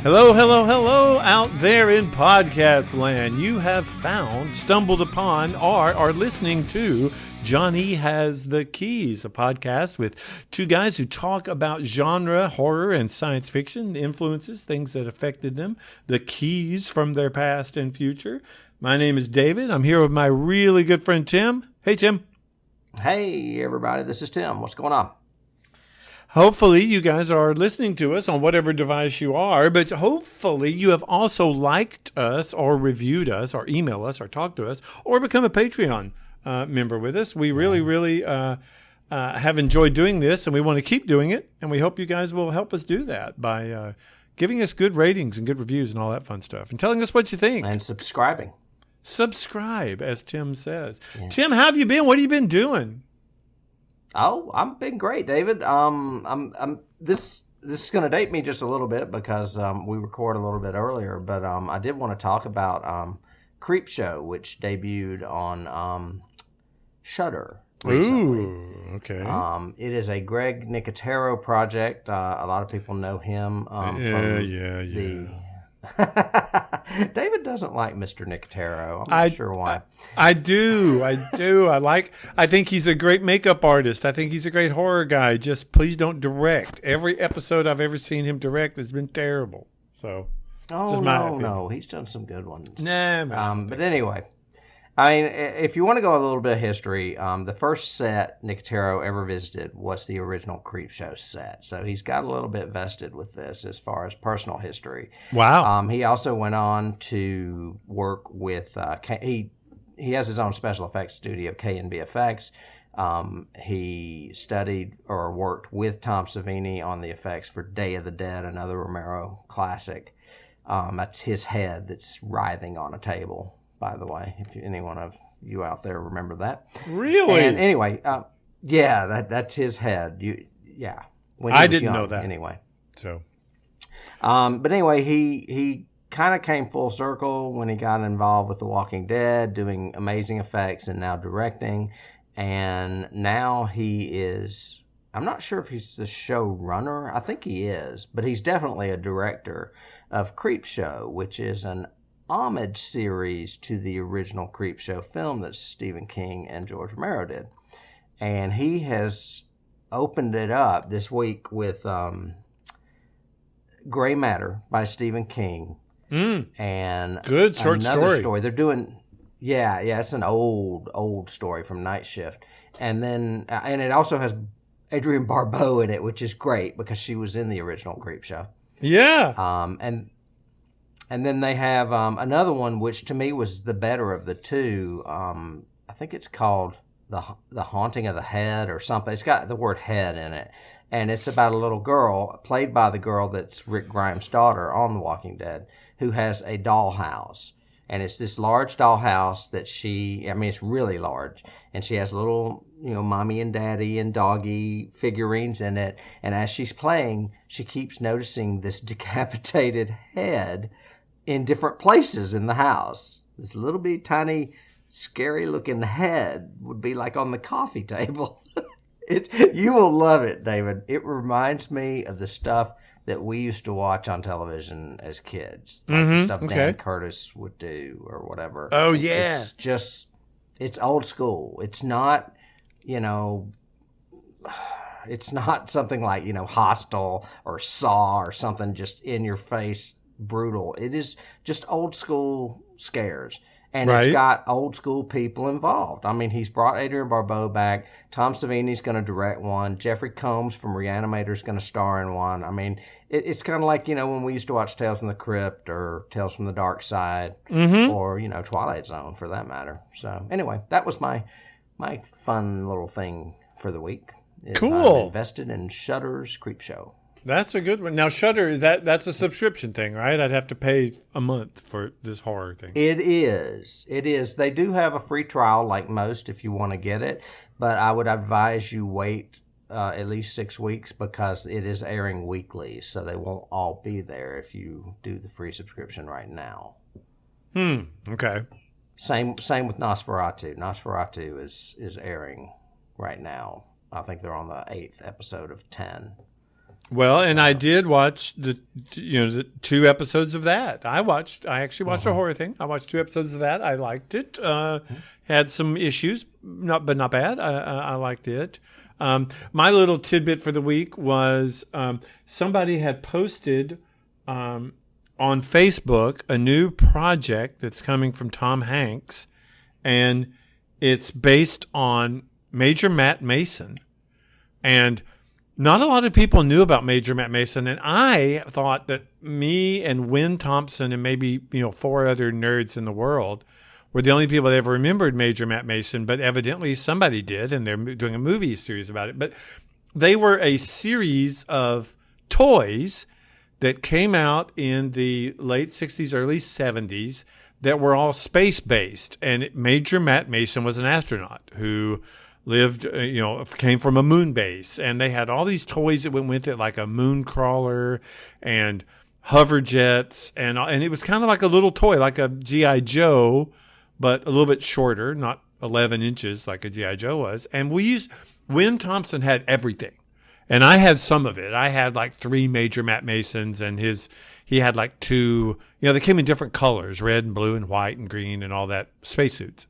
Hello, hello, hello out there in podcast land. You have found, stumbled upon, or are listening to Johnny Has the Keys, a podcast with two guys who talk about genre, horror, and science fiction, influences, things that affected them, the keys from their past and future. My name is David. I'm here with my really good friend Tim. Hey, Tim. Hey, everybody. This is Tim. What's going on? Hopefully you guys are listening to us on whatever device you are, but hopefully you have also liked us or reviewed us or email us or talked to us or become a Patreon member with us. We really have enjoyed doing this, and we want to keep doing it, and we hope you guys will help us do that by giving us good ratings and good reviews and all that fun stuff and telling us what you think. And subscribing. Subscribe, as Tim says. Yeah. Tim, how have you been? What have you been doing? Oh, I've been great, David. This is going to date me just a little bit because we record a little bit earlier, but I did want to talk about Creepshow, which debuted on Shudder recently. Ooh, okay. It is a Greg Nicotero project. A lot of people know him. Yeah. David doesn't like Mr. Nicotero. I'm not sure why. I do. I think he's a great makeup artist. I think he's a great horror guy. Just please don't direct. Every episode I've ever seen him direct has been terrible. So, no, he's done some good ones. But anyway, I mean, if you want to go a little bit of history, the first set Nicotero ever visited was the original Creepshow set. So he's got a little bit vested with this as far as personal history. Wow. He also went on to work with, he has his own special effects studio, K&B Effects. He studied or worked with Tom Savini on the effects for Day of the Dead, another Romero classic. That's his head that's writhing on a table, by the way, if anyone of you out there remember that. Really? And anyway, that's his head. I didn't know that. Anyway. So. But anyway, he kind of came full circle when he got involved with The Walking Dead, doing amazing effects and now directing. And now he is, I'm not sure if he's the showrunner. I think he is, but he's definitely a director of Creepshow, which is an homage series to the original Creepshow film that Stephen King and George Romero did. And he has opened it up this week with Gray Matter by Stephen King. And good short another story. They're doing, it's an old story from Night Shift. And then, and it also has Adrienne Barbeau in it, which is great because she was in the original Creepshow. Yeah. And then they have another one, which to me was the better of the two. I think it's called The Haunting of the Head or something. It's got the word head in it. And it's about a little girl, played by the girl that's Rick Grimes' daughter on The Walking Dead, who has a dollhouse. And it's this large dollhouse that it's really large. And she has little, mommy and daddy and doggy figurines in it. And as she's playing, she keeps noticing this decapitated head in different places in the house. This little bit tiny, scary looking head would be like on the coffee table. You will love it, David. It reminds me of the stuff that we used to watch on television as kids. Like the stuff Dan Curtis would do or whatever. Oh, yeah. It's old school. It's not, it's not something like, Hostel or Saw or something just in your face brutal. It is just old school scares, and It's got old school people involved. I mean, he's brought Adrienne Barbeau back. Tom Savini's going to direct one. Jeffrey Combs from Reanimator is going to star in one. I mean, it's kind of like when we used to watch Tales from the Crypt or Tales from the Dark Side, or Twilight Zone for that matter. So anyway, that was my fun little thing for the week. Cool. I'm invested in Shudder's Creepshow. That's a good one. Now, Shudder, that's a subscription thing, right? I'd have to pay a month for this horror thing. It is. They do have a free trial like most if you want to get it, but I would advise you wait at least 6 weeks because it is airing weekly, so they won't all be there if you do the free subscription right now. Okay. Same with Nosferatu. Nosferatu is airing right now. I think they're on the 8th episode of 10. Well, and I did watch the 2 episodes of that. I actually watched a horror thing. I watched 2 episodes of that. I liked it. Had some issues, but not bad. I liked it. My little tidbit for the week was somebody had posted on Facebook a new project that's coming from Tom Hanks, and it's based on Major Matt Mason. And not a lot of people knew about Major Matt Mason, and I thought that me and Wynn Thompson and maybe 4 other nerds in the world were the only people that ever remembered Major Matt Mason, but evidently somebody did, and they're doing a movie series about it. But they were a series of toys that came out in the late 60s, early 70s that were all space-based. And Major Matt Mason was an astronaut who lived, came from a moon base. And they had all these toys that went with it, like a moon crawler and hover jets. And it was kind of like a little toy, like a G.I. Joe, but a little bit shorter, not 11 inches like a G.I. Joe was. And Wynn Thompson had everything. And I had some of it. I had like 3 Major Matt Masons, and he had like 2, they came in different colors, red and blue and white and green and all that, spacesuits.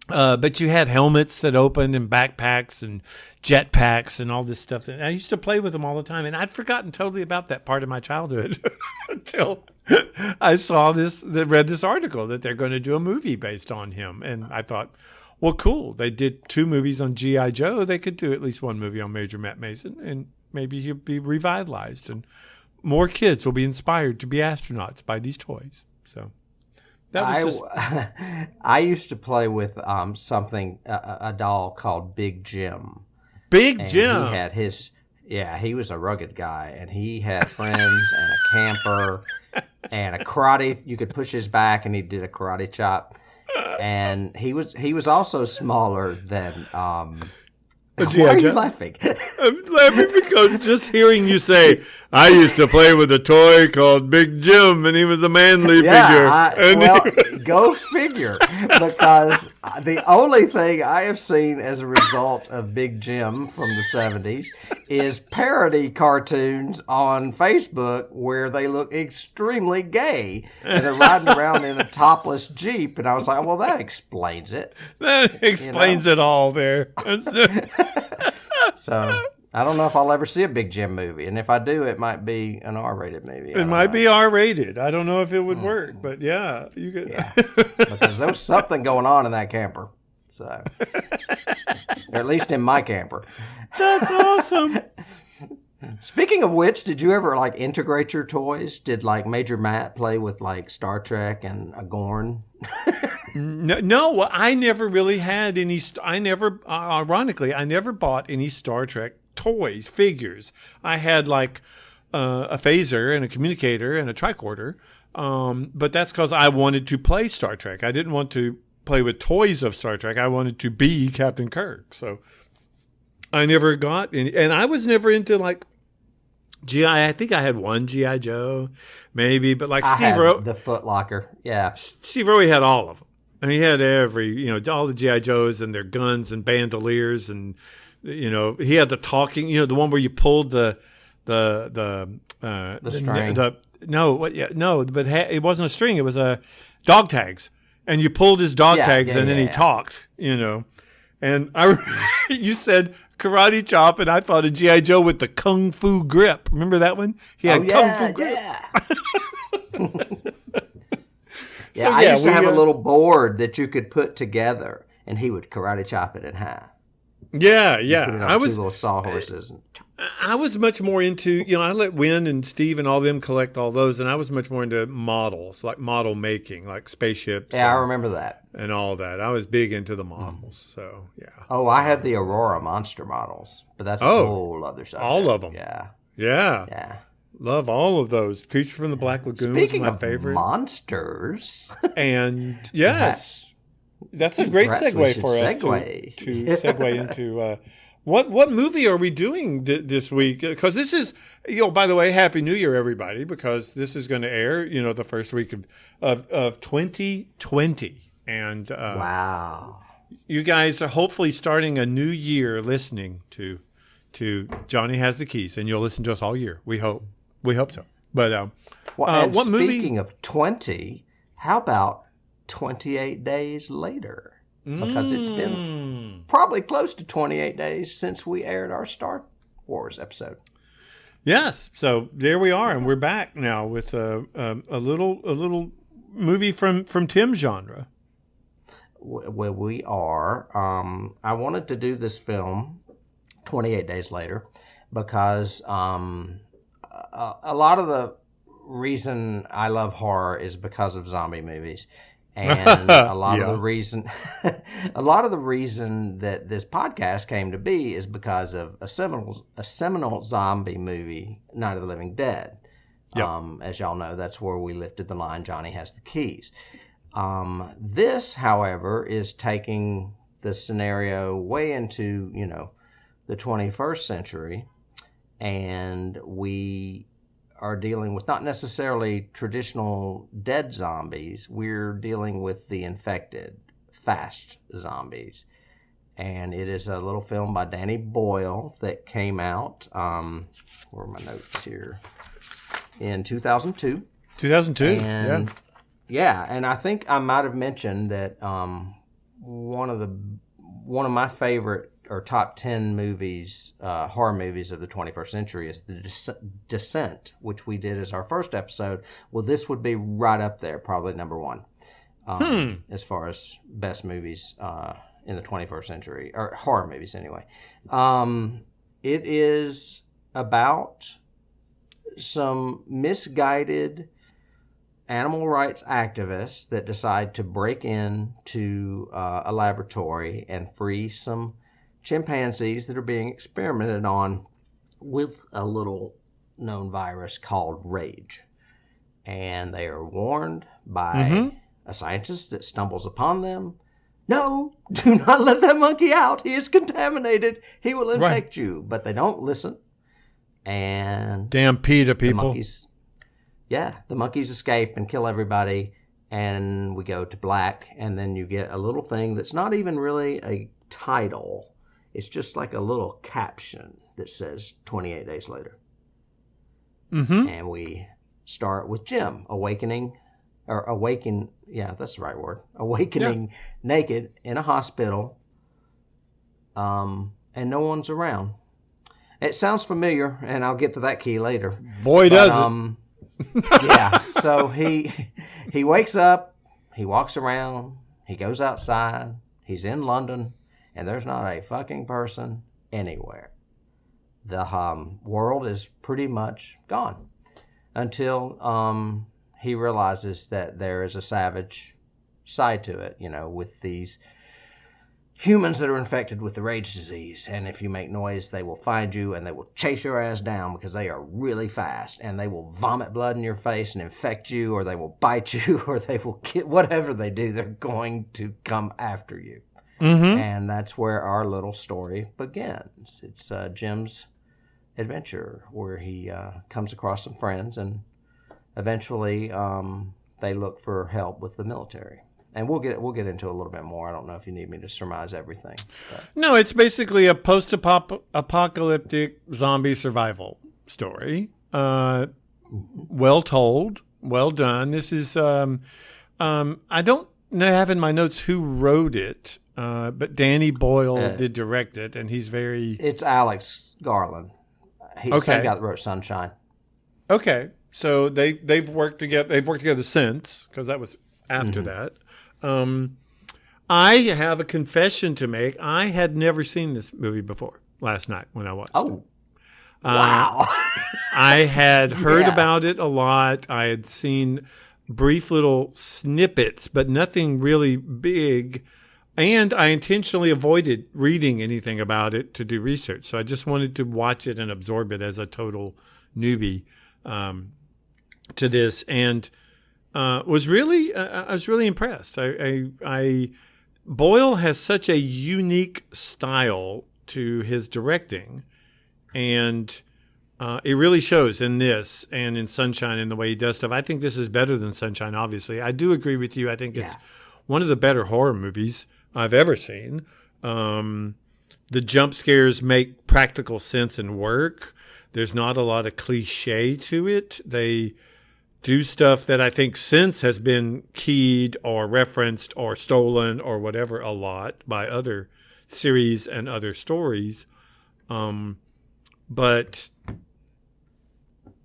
But you had helmets that opened and backpacks and jetpacks and all this stuff. And I used to play with them all the time. And I'd forgotten totally about that part of my childhood until I read this article that they're going to do a movie based on him. And I thought, well, cool. They did 2 movies on G.I. Joe. They could do at least 1 movie on Major Matt Mason, and maybe he'll be revitalized. And more kids will be inspired to be astronauts by these toys. So that was I used to play with a doll called Big Jim. Big Jim. He had he was a rugged guy, and he had friends and a camper and a karate. You could push his back, and he did a karate chop. And he was also smaller than. Why are you laughing? I'm laughing because just hearing you say, I used to play with a toy called Big Jim, and he was a manly figure. Go figure. Because the only thing I have seen as a result of Big Jim from the 70s is parody cartoons on Facebook where they look extremely gay, and they're riding around in a topless Jeep. And I was like, well, that explains it. That explains it all there. So I don't know if I'll ever see a Big Jim movie, and if I do, it might be an R-rated movie. It might be R-rated. I don't know if it would work, but yeah, you could. Yeah, because there was something going on in that camper. So, or at least in my camper. That's awesome. Speaking of which, did you ever integrate your toys? Did Major Matt play with Star Trek and a Gorn? No, I never really had any. Ironically, I never bought any Star Trek toys, figures. I had a phaser and a communicator and a tricorder, but that's because I wanted to play Star Trek. I didn't want to play with toys of Star Trek. I wanted to be Captain Kirk. So I never got any, and I was never into I think I had 1 G.I. Joe, maybe, but Steve Rowe. The Foot Locker, yeah. Steve Rowe had all of them. And he had all the G.I. Joes and their guns and bandoliers, and he had the talking, the one where you pulled the string. But it wasn't a string. It was a dog tags, and you pulled his dog tags, and then he talked. And you said karate chop, and I thought of G.I. Joe with the kung fu grip. Remember that one? He had kung fu grip. Yeah, I used to have a little board that you could put together, and he would karate chop it in half. Yeah. I was 2 little sawhorses. I was much more into, I let Wynn and Steve and all them collect all those, and I was much more into models, model making, like spaceships. Yeah, I remember that. And all that. I was big into the models, so yeah. Oh, I had the Aurora monster models, but that's a whole other side. All of them. Yeah. Love all of those. Creature from the Black Lagoon Speaking was my of favorite. Monsters. And yes, that's a great segue for us to segue into what movie are we doing this week? Because this is, by the way, Happy New Year, everybody, because this is going to air, the first week of 2020. And wow. You guys are hopefully starting a new year listening to to Johnny Has the Keys, and you'll listen to us all year. We hope so. But and what movie? Speaking of 20, how about 28 days later? Because it's been probably close to 28 days since we aired our Star Wars episode. Yes. So there we are, and we're back now with a little movie from Tim's genre. Well, we are. I wanted to do this film 28 days later because a lot of the reason I love horror is because of zombie movies. And a lot of the reason that this podcast came to be is because of a seminal zombie movie, Night of the Living Dead. Yep. As y'all know, that's where we lifted the line, Johnny Has the Keys. This, however, is taking the scenario way into, the 21st century, and we are dealing with not necessarily traditional dead zombies. We're dealing with the infected, fast zombies. And it is a little film by Danny Boyle that came out, where are my notes here, in 2002. 2002, and, yeah. And I think I might have mentioned that one of my favorite or top 10 movies, horror movies of the 21st century is The Descent, which we did as our first episode. Well, this would be right up there, probably number one, as far as best movies in the 21st century, or horror movies anyway. It is about some misguided animal rights activists that decide to break into a laboratory and free some chimpanzees that are being experimented on with a little known virus called rage. And they are warned by a scientist that stumbles upon them. No, do not let that monkey out. He is contaminated. He will infect you. But they don't listen. And damn PETA people. The monkeys escape and kill everybody. And we go to black. And then you get a little thing that's not even really a title. It's just like a little caption that says 28 days later. And we start with Jim awakening, that's the right word, awakening naked in a hospital, and no one's around. It sounds familiar, and I'll get to that key later. Boy, does it. So he wakes up, he walks around, he goes outside, he's in London, and there's not a fucking person anywhere. The world is pretty much gone until he realizes that there is a savage side to it, with these humans that are infected with the rage disease. And if you make noise, they will find you and they will chase your ass down because they are really fast. And they will vomit blood in your face and infect you, or they will bite you, or they will whatever they do, they're going to come after you. And that's where our little story begins. It's Jim's adventure where he comes across some friends, and eventually they look for help with the military. And we'll get into a little bit more. I don't know if you need me to surmise everything. But. No, it's basically a post-apocalyptic zombie survival story. Well told, well done. This is I don't have in my notes who wrote it. But Danny Boyle did direct it, and he's very... It's Alex Garland. He's the same guy that wrote Sunshine. Okay, so they've worked together. They've worked together since, because that was after that. I have a confession to make. I had never seen this movie before last night when I watched it. Wow. I had heard about it a lot. I had seen brief little snippets, but nothing really big. And I intentionally avoided reading anything about it to do research. So I just wanted to watch it and absorb it as a total newbie to this, and I was really impressed. Boyle has such a unique style to his directing, and it really shows in this and in Sunshine and the way he does stuff. I think this is better than Sunshine, obviously. I do agree with you. I think it's one of the better horror movies I've ever seen. the jump scares make practical sense and work. There's not a lot of cliche to it. They do stuff that I think since has been keyed or referenced or stolen or whatever a lot by other series and other stories. But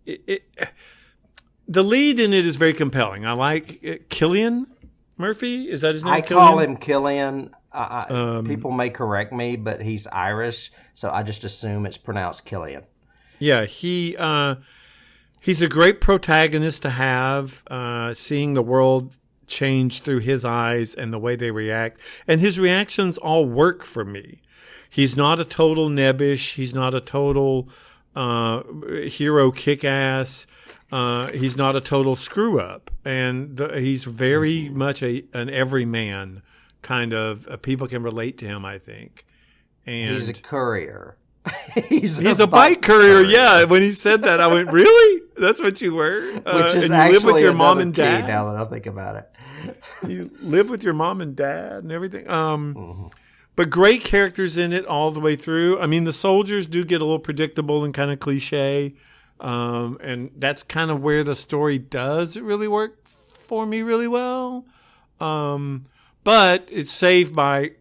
the lead in it is very compelling. I like Cillian Murphy. Is that his name? I call him Cillian. People may correct me, but he's Irish, so I just assume it's pronounced Cillian. Yeah, he's a great protagonist to have, seeing the world change through his eyes and the way they react. And his reactions all work for me. He's not a total nebbish. He's not a total hero kick-ass. He's not a total screw-up. And he's very much an everyman kind of. People can relate to him, I think. And he's a courier. He's a bike courier. Yeah, when he said that, I went, "Really? That's what you were?" Which is and you actually live with your mom and dad. Now that I think about it, you live with your mom and dad and everything. But great characters in it all the way through. I mean, the soldiers do get a little predictable and kind of cliche, and that's kind of where the story does really work for me really well. But it's saved by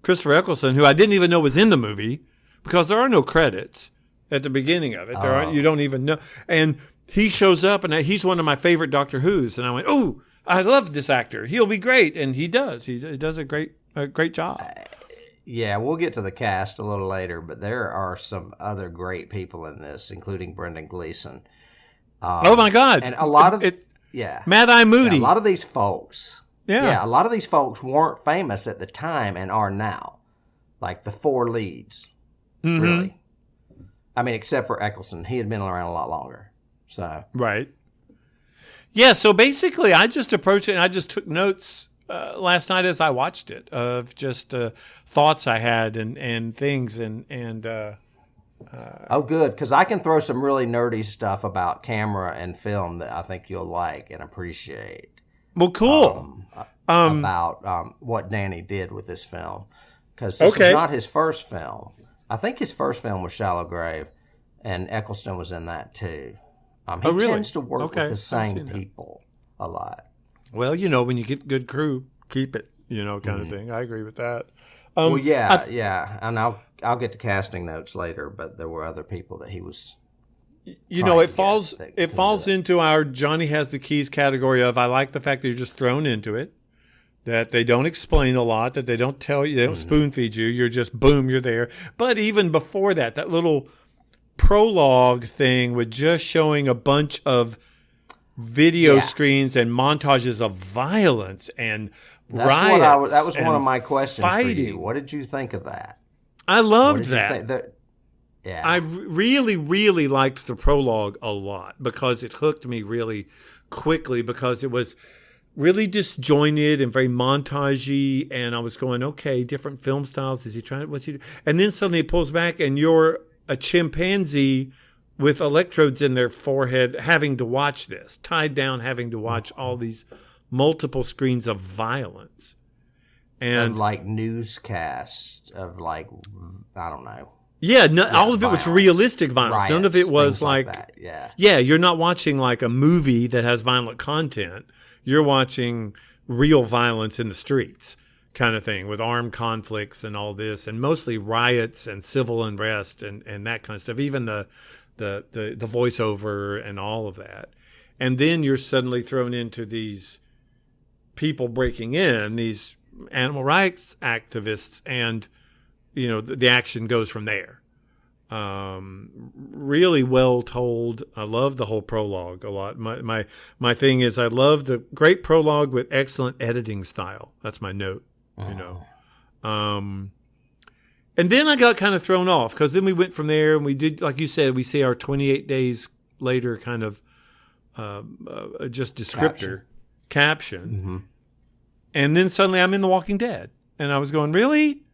Christopher Eccleston, who I didn't even know was in the movie because there are no credits at the beginning of it. You don't even know. And he shows up, and he's one of my favorite Doctor Who's. And I went, "Oh, I love this actor. He'll be great." And he does. He does a great job. Yeah, we'll get to the cast a little later, but there are some other great people in this, including Brendan Gleeson. Oh my God! And a lot of Mad Eye Moody. A lot of these folks. Yeah, a lot of these folks weren't famous at the time and are now, like the four leads. Really, I mean, except for Eccleston, he had been around a lot longer. So right. Yeah, so basically, I just approached it and I just took notes last night as I watched it of just thoughts I had and things and. Oh, good, because I can throw some really nerdy stuff about camera and film that I think you'll like and appreciate. Well, cool. About what Danny did with this film, because this is not his first film. I think his first film was Shallow Grave, and Eccleston was in that too. He really? tends to work with the same people a lot. Well, when you get good crew, keep it, kind of thing. I agree with that. Well, yeah, and I'll get to casting notes later, but there were other people that he was. It falls into our Johnny has the keys category of I like the fact that you're just thrown into it, that they don't explain a lot, that they don't tell you, they don't spoon feed you. You're just boom, you're there. But even before that little prologue thing with just showing a bunch of video screens and montages of violence and riots. That was one of my questions fighting. For you. What did you think of that? I loved that. Yeah. I really, really liked the prologue a lot because it hooked me really quickly because it was really disjointed and very montagey. And I was going, okay, different film styles. Is he trying? What's he doing? And then suddenly it pulls back and you're a chimpanzee with electrodes in their forehead having to watch this, tied down, having to watch all these multiple screens of violence. And like newscasts of I don't know. Yeah, all of it was realistic violence. Riots, none of it was like that. Yeah, you're not watching like a movie that has violent content. You're watching real violence in the streets kind of thing with armed conflicts and all this, and mostly riots and civil unrest and that kind of stuff. Even the voiceover and all of that. And then you're suddenly thrown into these people breaking in, these animal rights activists, and the action goes from there. Really well told. I love the whole prologue a lot. My thing is I love the great prologue with excellent editing style. That's my note, And then I got kind of thrown off because then we went from there and we did, like you said, we see our 28 days later kind of just descriptor caption. And then suddenly I'm in The Walking Dead. And I was going, really?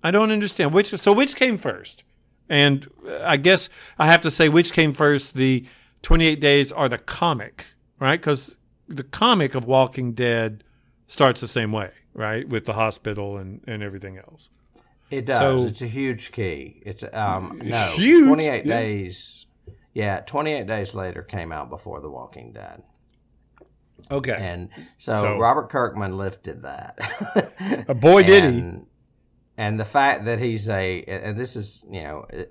I don't understand. Which came first? And I guess I have to say which came first, the 28 days or the comic, right? Because the comic of Walking Dead starts the same way, right? With the hospital and everything else. It does. So It's a huge key. It's no huge. 28 Yeah. days. Yeah, 28 days later came out before The Walking Dead. Okay. And so Robert Kirkman lifted that. Boy, did he. And the fact that he's and this is,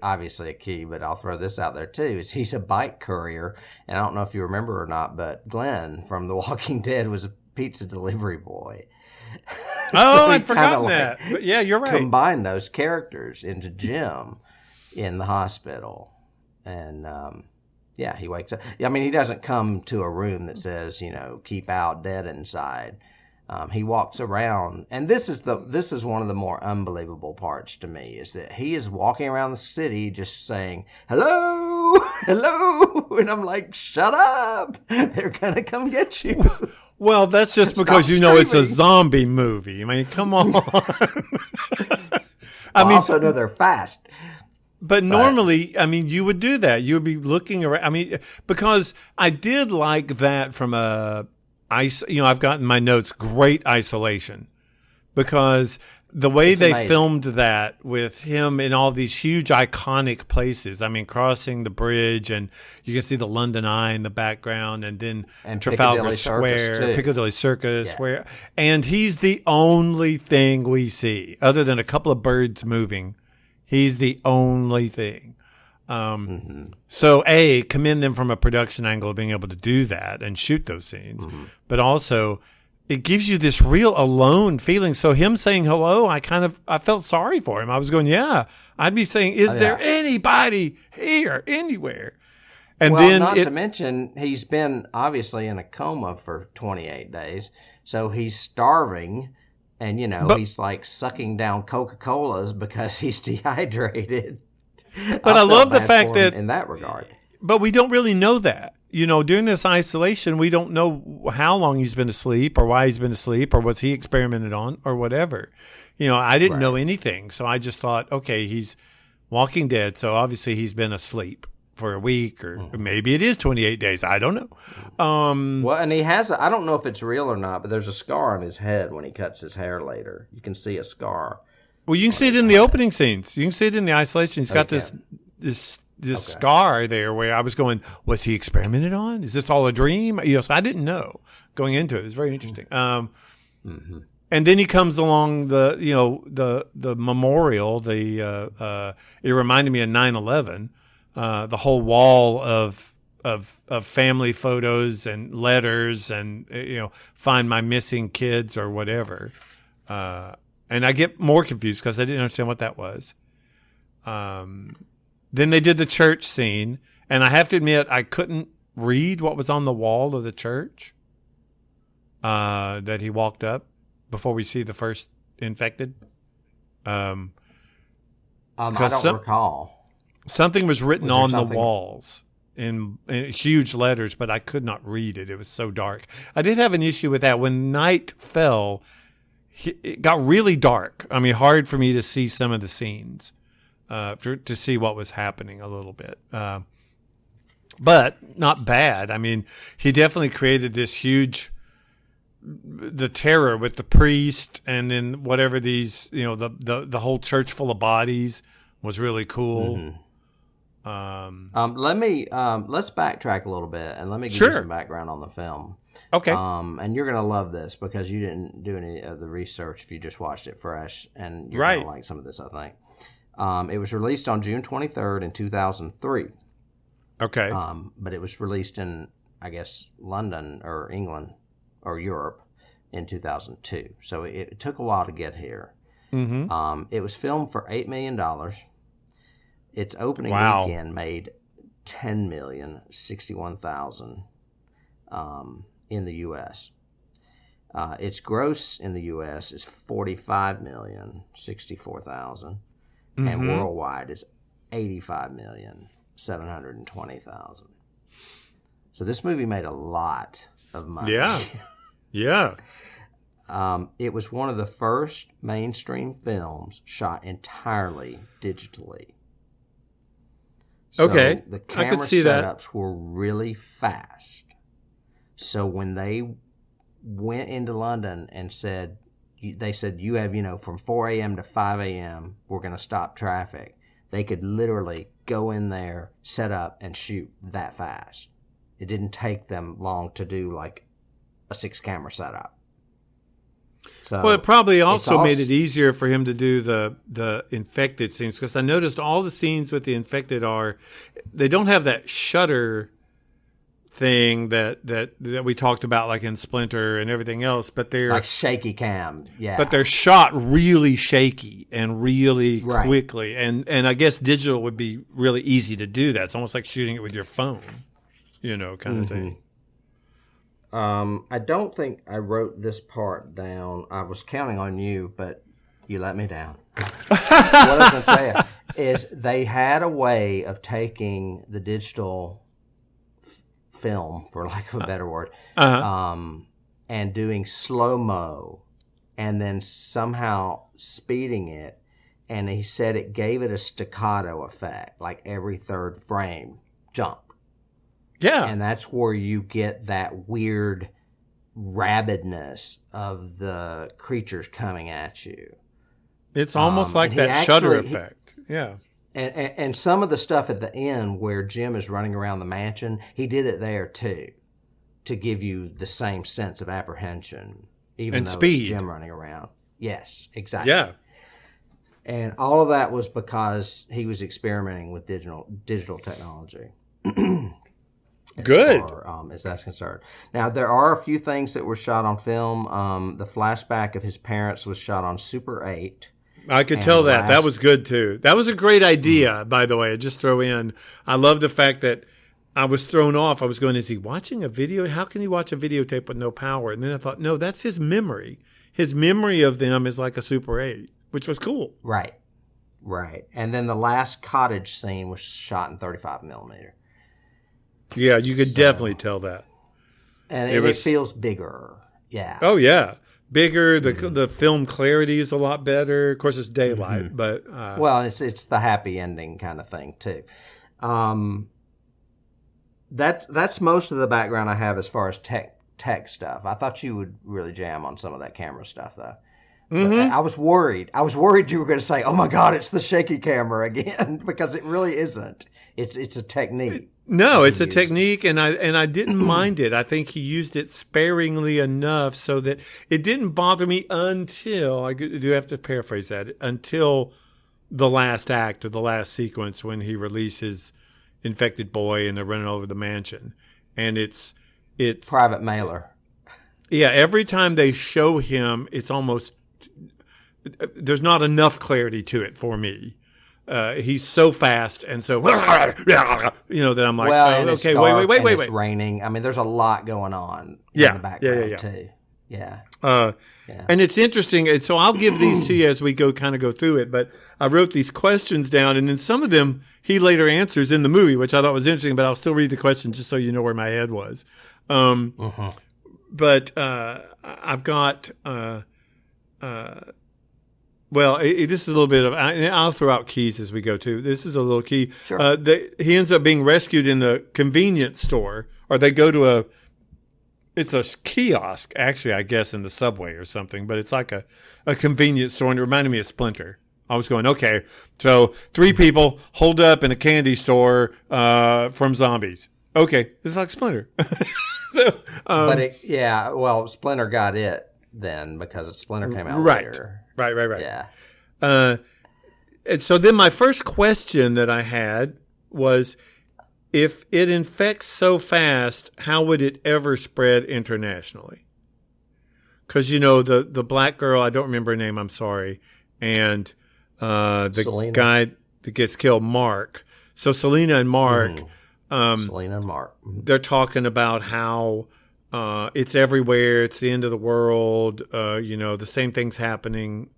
obviously a key, but I'll throw this out there too, is he's a bike courier. And I don't know if you remember or not, but Glenn from The Walking Dead was a pizza delivery boy. Oh, I'd forgotten that. But yeah, you're right. Combine those characters into Jim in the hospital. And, he wakes up. I mean, he doesn't come to a room that says, keep out, dead inside. He walks around, and this is one of the more unbelievable parts to me, is that he is walking around the city just saying, hello, hello, and I'm like, shut up, they're gonna come get you. Well, that's just because it's a zombie movie. I mean, come on. I also know they're fast. But normally, I mean, you would do that. You would be looking around. I mean, because I did like that from I've got in my notes, great isolation, because the way they filmed that with him in all these huge iconic places. I mean, crossing the bridge, and you can see the London Eye in the background, and then Trafalgar Square, Piccadilly Circus, and he's the only thing we see other than a couple of birds moving. He's the only thing. So commend them from a production angle of being able to do that and shoot those scenes, but also it gives you this real alone feeling. So him saying hello, I felt sorry for him. I was going, I'd be saying, is there anybody here anywhere? And then not to mention, he's been obviously in a coma for 28 days. So he's starving. And, he's like sucking down Coca-Colas because he's dehydrated. But I love the fact that in that regard. But we don't really know that. During this isolation, we don't know how long he's been asleep or why he's been asleep or was he experimented on or whatever. I didn't know anything. So I just thought, okay, he's Walking Dead. So obviously he's been asleep for a week or maybe it is 28 days. I don't know. Well, and he has, I don't know if it's real or not, but there's a scar on his head when he cuts his hair later. You can see a scar. Well, you can see it in the opening scenes. You can see it in the isolation. He's got this scar there where I was going, was he experimented on? Is this all a dream? So I didn't know going into it. It was very interesting. And then he comes along the memorial, it reminded me of 9/11. The whole wall of family photos and letters and find my missing kids or whatever, and I get more confused because I didn't understand what that was. Then they did the church scene, and I have to admit I couldn't read what was on the wall of the church that he walked up before we see the first infected. I don't recall. Something was written on the walls in huge letters, but I could not read it. It was so dark. I did have an issue with that. When night fell, it got really dark. I mean, hard for me to see some of the scenes, to see what was happening a little bit. But not bad. I mean, he definitely created this huge, the terror with the priest and then whatever these, the whole church full of bodies was really cool. Let's backtrack a little bit and let me give you some background on the film. Okay. And you're going to love this because you didn't do any of the research if you just watched it fresh, and you're going to like some of this, I think. It was released on June 23rd in 2003. Okay. But it was released in, I guess, London or England or Europe in 2002. So it took a while to get here. It was filmed for $8 million. Its opening weekend made $10,061,000 in the U.S. Its gross in the U.S. is $45,064,000, and worldwide is $85,720,000. So this movie made a lot of money. Yeah. It was one of the first mainstream films shot entirely digitally. So the camera setups were really fast. So when they went into London and said, they said, you have, from 4 a.m. to 5 a.m., we're going to stop traffic. They could literally go in there, set up, and shoot that fast. It didn't take them long to do like a 6-camera setup. So well, it probably also made it easier for him to do the infected scenes, because I noticed all the scenes with the infected they don't have that shutter thing that we talked about, like in Splinter and everything else, but they're like shaky cam, yeah. But they're shot really shaky and really quickly, and I guess digital would be really easy to do that. It's almost like shooting it with your phone, kind of thing. I don't think I wrote this part down. I was counting on you, but you let me down. What I was going to tell you is they had a way of taking the digital film, for lack of a better word, and doing slow-mo and then somehow speeding it. And he said it gave it a staccato effect, like every third frame jump. Yeah. And that's where you get that weird rabidness of the creatures coming at you. It's almost like that shutter effect. Yeah. And some of the stuff at the end where Jim is running around the mansion, he did it there too, to give you the same sense of apprehension, even though speed. It's Jim running around. Yes, exactly. Yeah. And all of that was because he was experimenting with digital technology. Good. As that's concerned. Now, there are a few things that were shot on film. The flashback of his parents was shot on Super 8. I could tell that. That was good, too. That was a great idea, by the way. I just throw in. I love the fact that I was thrown off. I was going, is he watching a video? How can he watch a videotape with no power? And then I thought, no, that's his memory. His memory of them is like a Super 8, which was cool. Right. And then the last cottage scene was shot in 35 millimeter. Yeah, you could definitely tell that. And it feels bigger. Yeah. Oh, yeah. Bigger. The film clarity is a lot better. Of course, it's daylight, but... well, it's the happy ending kind of thing, too. That's most of the background I have as far as tech stuff. I thought you would really jam on some of that camera stuff, though. Mm-hmm. I was worried. You were going to say, oh, my God, it's the shaky camera again, because it really isn't. It's a technique. No, it's a technique, and I didn't mind it. I think he used it sparingly enough so that it didn't bother me until, I do have to paraphrase that, until the last act of the last sequence when he releases infected boy and they're running over the mansion. And it's private mailer. Yeah, every time they show him, it's almost, there's not enough clarity to it for me. He's so fast and so, that I'm like, okay, wait. It's raining. I mean, there's a lot going on in the background too. Yeah. And it's interesting. And so I'll give these to you as we go through it. But I wrote these questions down, and then some of them he later answers in the movie, which I thought was interesting. But I'll still read the questions just so you know where my head was. But I've got. Well, this is a little bit of. I'll throw out keys as we go too. This is a little key. Sure. He ends up being rescued in the convenience store, or they go to it's a kiosk, actually, I guess, in the subway or something. But it's like a convenience store, and it reminded me of Splinter. I was going, okay, so 3 people holed up in a candy store from zombies. Okay, it's like Splinter. Splinter got it then because Splinter came out later. Right. Yeah. And so then my first question that I had was, if it infects so fast, how would it ever spread internationally? Because, the black girl, I don't remember her name, I'm sorry, and the Selena. guy that gets killed, Mark. So Selena and Mark. Selena and Mark. They're talking about how it's everywhere. It's the end of the world. The same thing's happening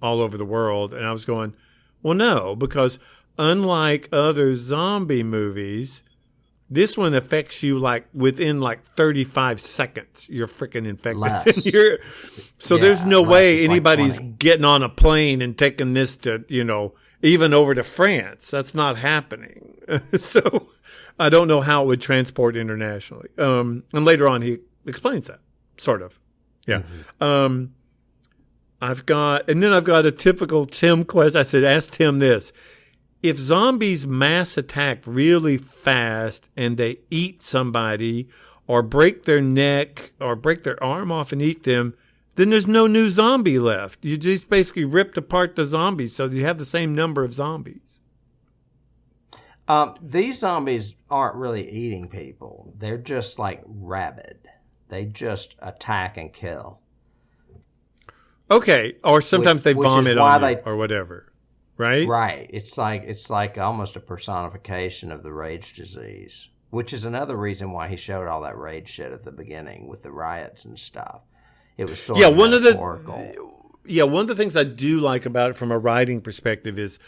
all over the world. And I was going, well, no, because unlike other zombie movies, this one affects you within 35 seconds. You're freaking infected. There's no way anybody's getting on a plane and taking this to, even over to France. That's not happening. So I don't know how it would transport internationally. And later on, he explains that, sort of. Yeah. I've got a typical Tim question. I said, ask Tim this. If zombies mass attack really fast and they eat somebody or break their neck or break their arm off and eat them, then there's no new zombie left. You just basically ripped apart the zombies so you have the same number of zombies. These zombies aren't really eating people. They're just like rabid. They just attack and kill. Okay, or sometimes they vomit on you or whatever, right? Right. It's like almost a personification of the rage disease, which is another reason why he showed all that rage shit at the beginning with the riots and stuff. It was sort of metaphorical. One of the things I do like about it from a writing perspective is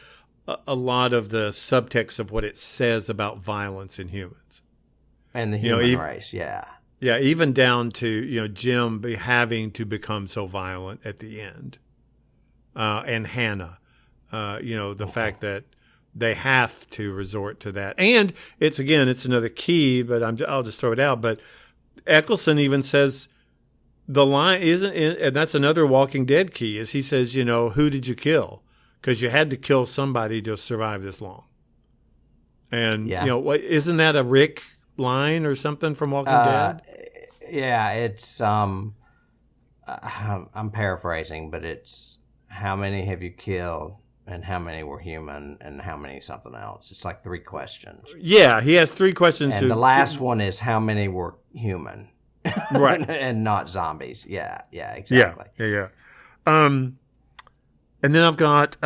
a lot of the subtext of what it says about violence in humans. And the human race, yeah. Yeah, even down to, Jim having to become so violent at the end. And Hannah, the fact that they have to resort to that. And it's another key, but I'll just throw it out. But Eccleston even says the line and that's another Walking Dead key, is he says, who did you kill? Because you had to kill somebody to survive this long. And, isn't that a Rick line or something from Walking Dead? Yeah, it's I'm paraphrasing, but it's how many have you killed and how many were human and how many something else. It's like 3 questions. Yeah, he has 3 questions. And the last one is how many were human. Right. And not zombies. Yeah, exactly. Yeah. And then I've got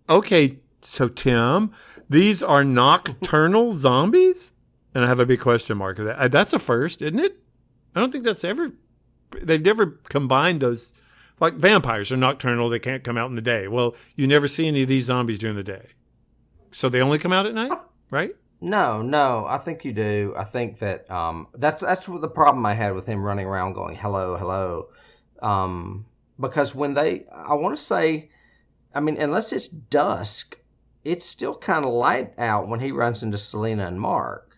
okay, so Tim, these are nocturnal zombies? And I have a big question mark of that. That's a first, isn't it? I don't think they've never combined those. Like vampires are nocturnal, they can't come out in the day. Well, you never see any of these zombies during the day. So they only come out at night, right? No, I think you do. I think that that's what the problem I had with him running around going, hello, hello. Because I want to say, unless it's dusk, it's still kind of light out when he runs into Selena and Mark.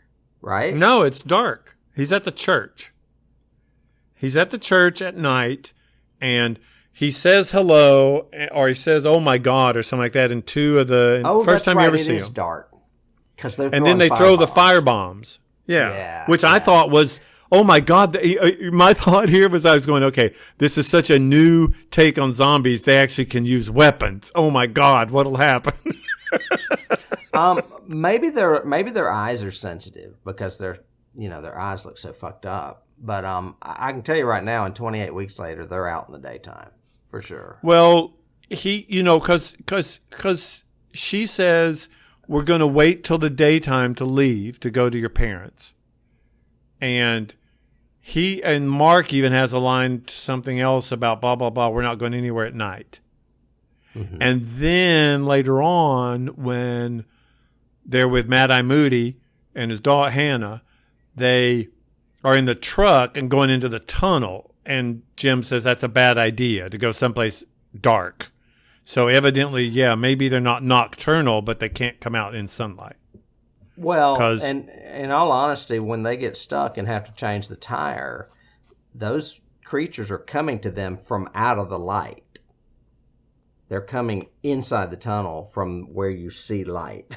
Right? No, it's dark. He's at the church. He's at the church at night, and he says hello, or he says, "Oh my God," or something like that. In first time you ever see him. It is dark. And then they throw the fire bombs. Yeah. Which I thought was, oh my God. My thought here was, I was going, okay, this is such a new take on zombies. They actually can use weapons. Oh my God, what'll happen? Maybe their eyes are sensitive because their eyes look so fucked up. But I can tell you right now, and 28 weeks later, they're out in the daytime for sure. Well, because she says we're going to wait till the daytime to leave to go to your parents, and Mark even has a line, something else about blah blah blah. We're not going anywhere at night. Mm-hmm. And then later on, when they're with Mad Eye Moody and his dog Hannah, they are in the truck and going into the tunnel. And Jim says that's a bad idea to go someplace dark. So evidently, maybe they're not nocturnal, but they can't come out in sunlight. Well, and in all honesty, when they get stuck and have to change the tire, those creatures are coming to them from out of the light. They're coming inside the tunnel from where you see light.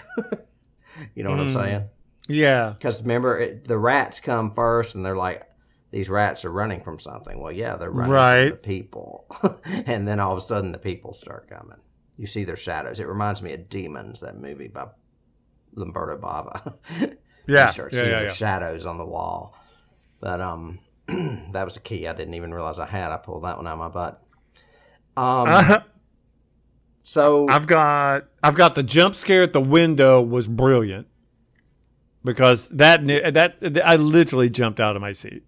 You know what I'm saying? Yeah. Because remember, the rats come first, and they're like, these rats are running from something. Well, yeah, they're running from the people. And then all of a sudden, the people start coming. You see their shadows. It reminds me of Demons, that movie by Lamberto Bava. You start seeing their shadows on the wall. But that was a key I didn't even realize I had. I pulled that one out of my butt. So I've got the jump scare at the window was brilliant, because that I literally jumped out of my seat.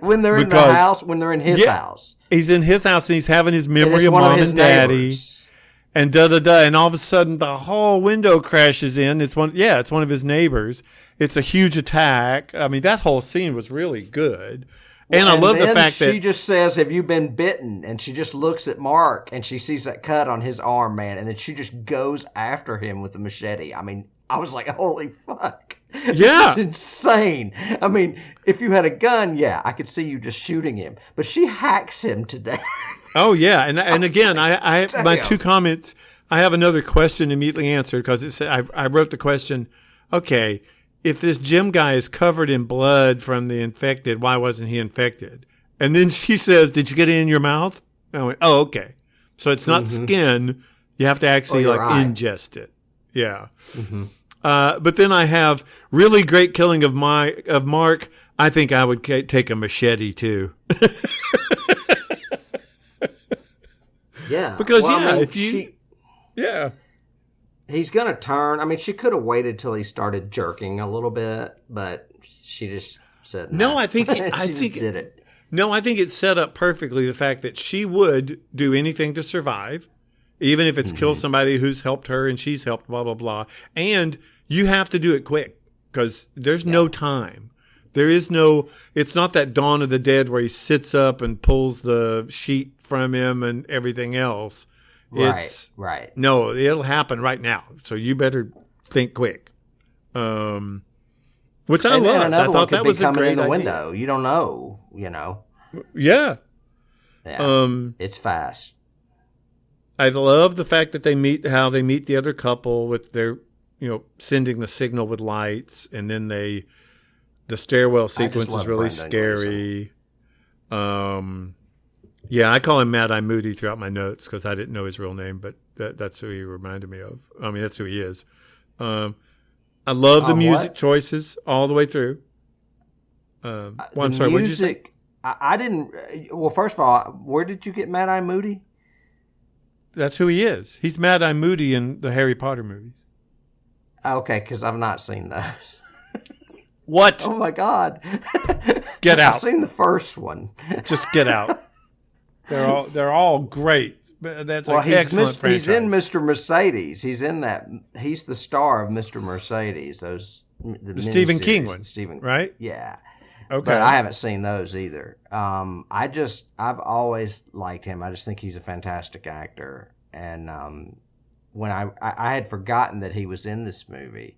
When they're in the house, when they're in his house. He's in his house and he's having his memory of mom and daddy. And and all of a sudden the whole window crashes in. It's one of his neighbors. It's a huge attack. That whole scene was really good. And I love the fact that she just says, "Have you been bitten?" And she just looks at Mark and she sees that cut on his arm, man. And then she just goes after him with the machete. I was like, holy fuck. Yeah. It's insane. I mean, if you had a gun, yeah, I could see you just shooting him. But she hacks him to death. Oh yeah, and again, I my Damn. two comments. I have another question immediately answered because it said I wrote the question. Okay, if this Jim guy is covered in blood from the infected, why wasn't he infected? And then she says, "Did you get it in your mouth?" And I went, "Oh, okay. So it's not skin. You have to actually your eye. ingest it." Yeah. But then I have really great killing of Mark. I think I would take a machete too. Yeah. Because Well, I mean, if you he's gonna turn. I mean, she could have waited till he started jerking a little bit, but she just said No, no. I think She just did it. No, I think it's set up perfectly. The fact that she would do anything to survive, even if it's kill somebody who's helped her and she's helped, blah blah blah. And you have to do it quick because there's no time. There is no. It's not that Dawn of the Dead where he sits up and pulls the sheet from him and everything else. Right. No, it'll happen right now. So you better think quick. Which I And then loved. I another one thought could that be was a coming great in the idea. window. You don't know. Yeah. Yeah. It's fast. I love the fact that how they meet the other couple with their, sending the signal with lights, and then the stairwell sequence love is really Brendan scary. Yeah, I call him Mad Eye Moody throughout my notes because I didn't know his real name, but that's who he reminded me of. I mean, that's who he is. I love the music choices all the way through. Well, I'm sorry, what did you say? I didn't. Well, first of all, where did you get Mad Eye Moody? That's who he is. He's Mad Eye Moody in the Harry Potter movies. Okay, because I've not seen those. What? Oh my God! Get out! I've seen the first one. Just get out. They're all great. That's an excellent franchise. He's in Mr. Mercedes. He's in that. He's the star of Mr. Mercedes. The Stephen miniseries, King one, right? Yeah. Okay. But I haven't seen those either. I've always liked him. I just think he's a fantastic actor. And when I had forgotten that he was in this movie,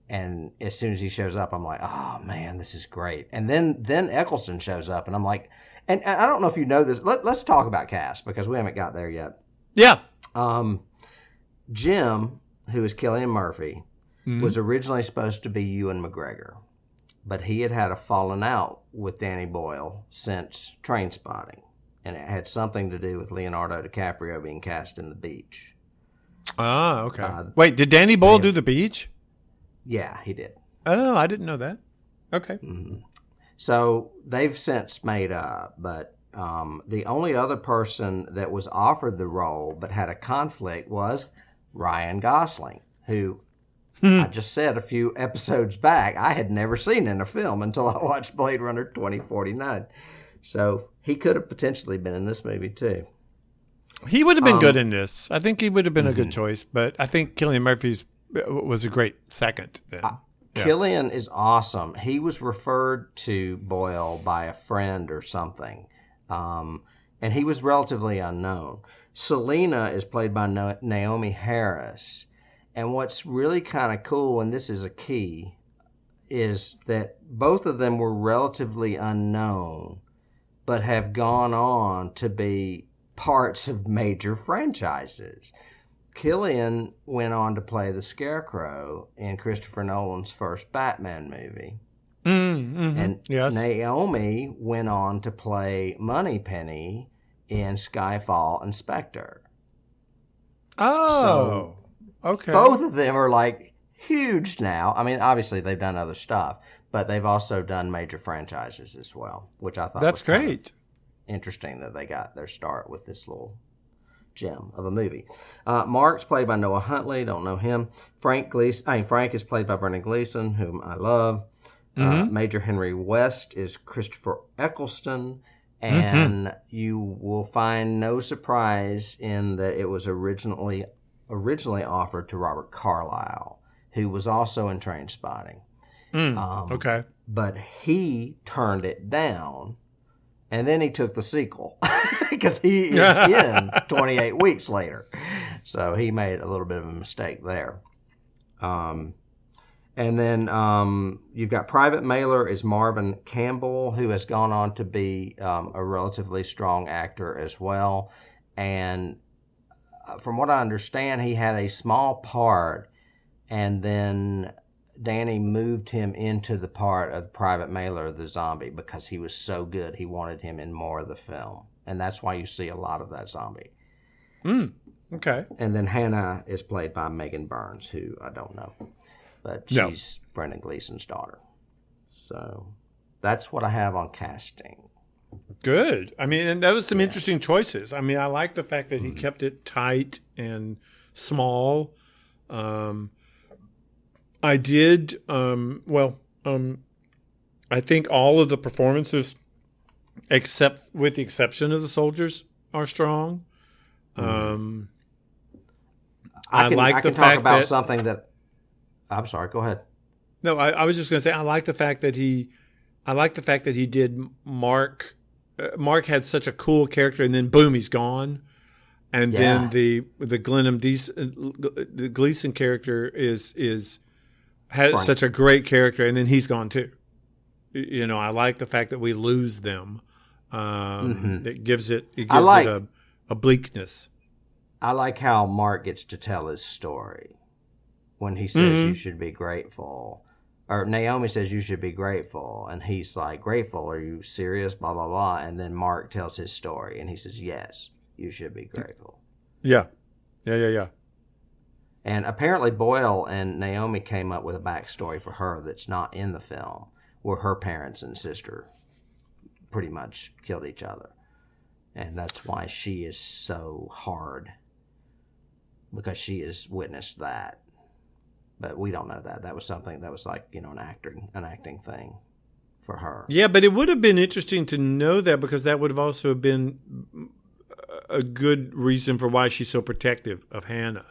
and as soon as he shows up, I'm like, oh man, this is great. And then Eccleston shows up, and I'm like, and I don't know if you know this. Let's talk about cast because we haven't got there yet. Yeah. Jim, who is Cillian Murphy, was originally supposed to be Ewan McGregor. But he had a falling out with Danny Boyle since Trainspotting, and it had something to do with Leonardo DiCaprio being cast in The Beach. Ah, okay. Wait, did Danny Boyle do The Beach? Yeah, he did. Oh, I didn't know that. Okay. So they've since made up, but the only other person that was offered the role but had a conflict was Ryan Gosling, who I just said a few episodes back I had never seen in a film until I watched Blade Runner 2049. So he could have potentially been in this movie too. He would have been good in this. I think he would have been a good choice, but I think Cillian Murphy's was a great second then. Cillian is awesome. He was referred to Boyle by a friend or something, and he was relatively unknown. Selena is played by Naomi Harris. And what's really kind of cool, and this is a key, is that both of them were relatively unknown, but have gone on to be parts of major franchises. Cillian went on to play the Scarecrow in Christopher Nolan's first Batman movie. And Naomi went on to play Moneypenny in Skyfall and Spectre. Oh. Okay. Both of them are like huge now. I mean, obviously they've done other stuff, but they've also done major franchises as well, which I thought that's was great. Interesting that they got their start with this little gem of a movie. Mark's played by Noah Huntley. Don't know him. Frank is played by Brendan Gleeson, whom I love. Major Henry West is Christopher Eccleston. And you will find no surprise in that it was originally offered to Robert Carlyle, who was also in Trainspotting. Okay. But he turned it down, and then he took the sequel because he is in 28 Weeks Later. So he made a little bit of a mistake there. And And then you've got Private Mailer is Marvin Campbell, who has gone on to be a relatively strong actor as well. And from what I understand, he had a small part, and then Danny moved him into the part of Private Mailer, the zombie, because he was so good. He wanted him in more of the film. And that's why you see a lot of that zombie. Okay. And then Hannah is played by Megan Burns, who I don't know. But she's Brendan Gleeson's daughter. So that's what I have on casting. Good. I mean, and that was some interesting choices. I mean, I like the fact that he kept it tight and small. I did, I think all of the performances, except with the exception of the soldiers, are strong. I like the fact that something that. I'm sorry. Go ahead. No, I was just going to say I like the fact that he did Mark. Mark had such a cool character, and then boom, he's gone. And then the Gleeson character has such a great character, and then he's gone too. You know, I like the fact that we lose them. It gives it a bleakness. I like how Mark gets to tell his story when he says you should be grateful, or Naomi says you should be grateful, and he's like, grateful? Are you serious? Blah blah blah. And then Mark tells his story, and he says, yes, you should be grateful. Yeah. And apparently Boyle and Naomi came up with a backstory for her that's not in the film, where her parents and sister pretty much killed each other. And that's why she is so hard, because she has witnessed that. But we don't know that. That was something that was like, an acting thing for her. Yeah, but it would have been interesting to know that, because that would have also been a good reason for why she's so protective of Hannah.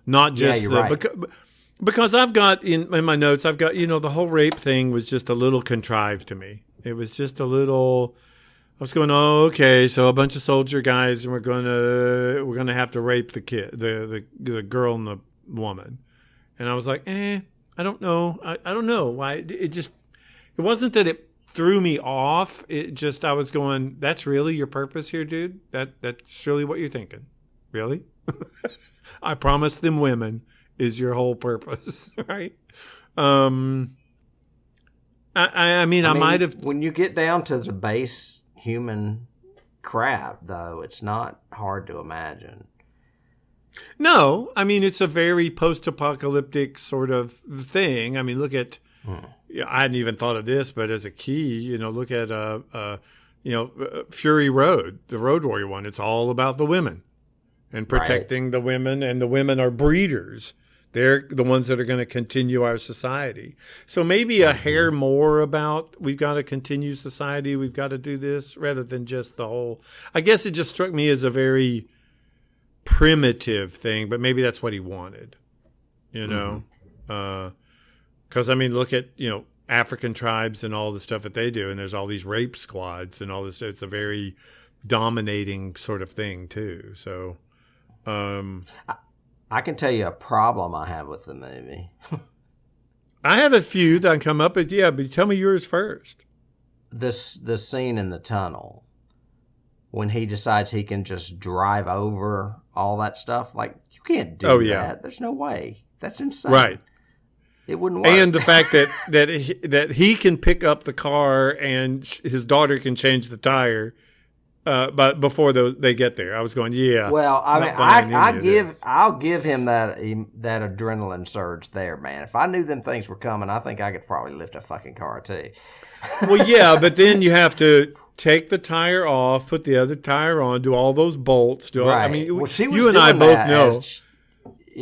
Not just right. because I've got in my notes, I've got, the whole rape thing was just a little contrived to me. It was just a little. I was going, oh, okay, so a bunch of soldier guys, and we're gonna have to rape the kid, the girl and the woman. And I was like, I don't know. I don't know why. It wasn't that it threw me off. It just, I was going, that's really your purpose here, dude? That's really what you're thinking? Really? I promise them women is your whole purpose, right? I mean, I might have. When you get down to the base human crap, though, it's not hard to imagine. No, I mean, it's a very post-apocalyptic sort of thing. I mean, look at, I hadn't even thought of this, but as a key, look at, Fury Road, the Road Warrior one. It's all about the women and protecting the women, and the women are breeders. They're the ones that are going to continue our society. So maybe a hair more about we've got to continue society, we've got to do this, rather than just the whole. I guess it just struck me as a very primitive thing, but maybe that's what he wanted, because I mean, look at African tribes and all the stuff that they do, and there's all these rape squads and all this. It's a very dominating sort of thing too. So I can tell you a problem I have with the movie. I have a few that I come up with, but tell me yours first. The scene in the tunnel, when he decides he can just drive over all that stuff, like, you can't do that. There's no way. That's insane. Right. It wouldn't work. And the fact that he can pick up the car and his daughter can change the tire, but before they get there, I was going, Well, I mean, I'll give him that adrenaline surge there, man. If I knew them things were coming, I think I could probably lift a fucking car too. Well, yeah, but then you have to take the tire off, put the other tire on, do all those bolts. Right. I mean, well, she was you and I both know.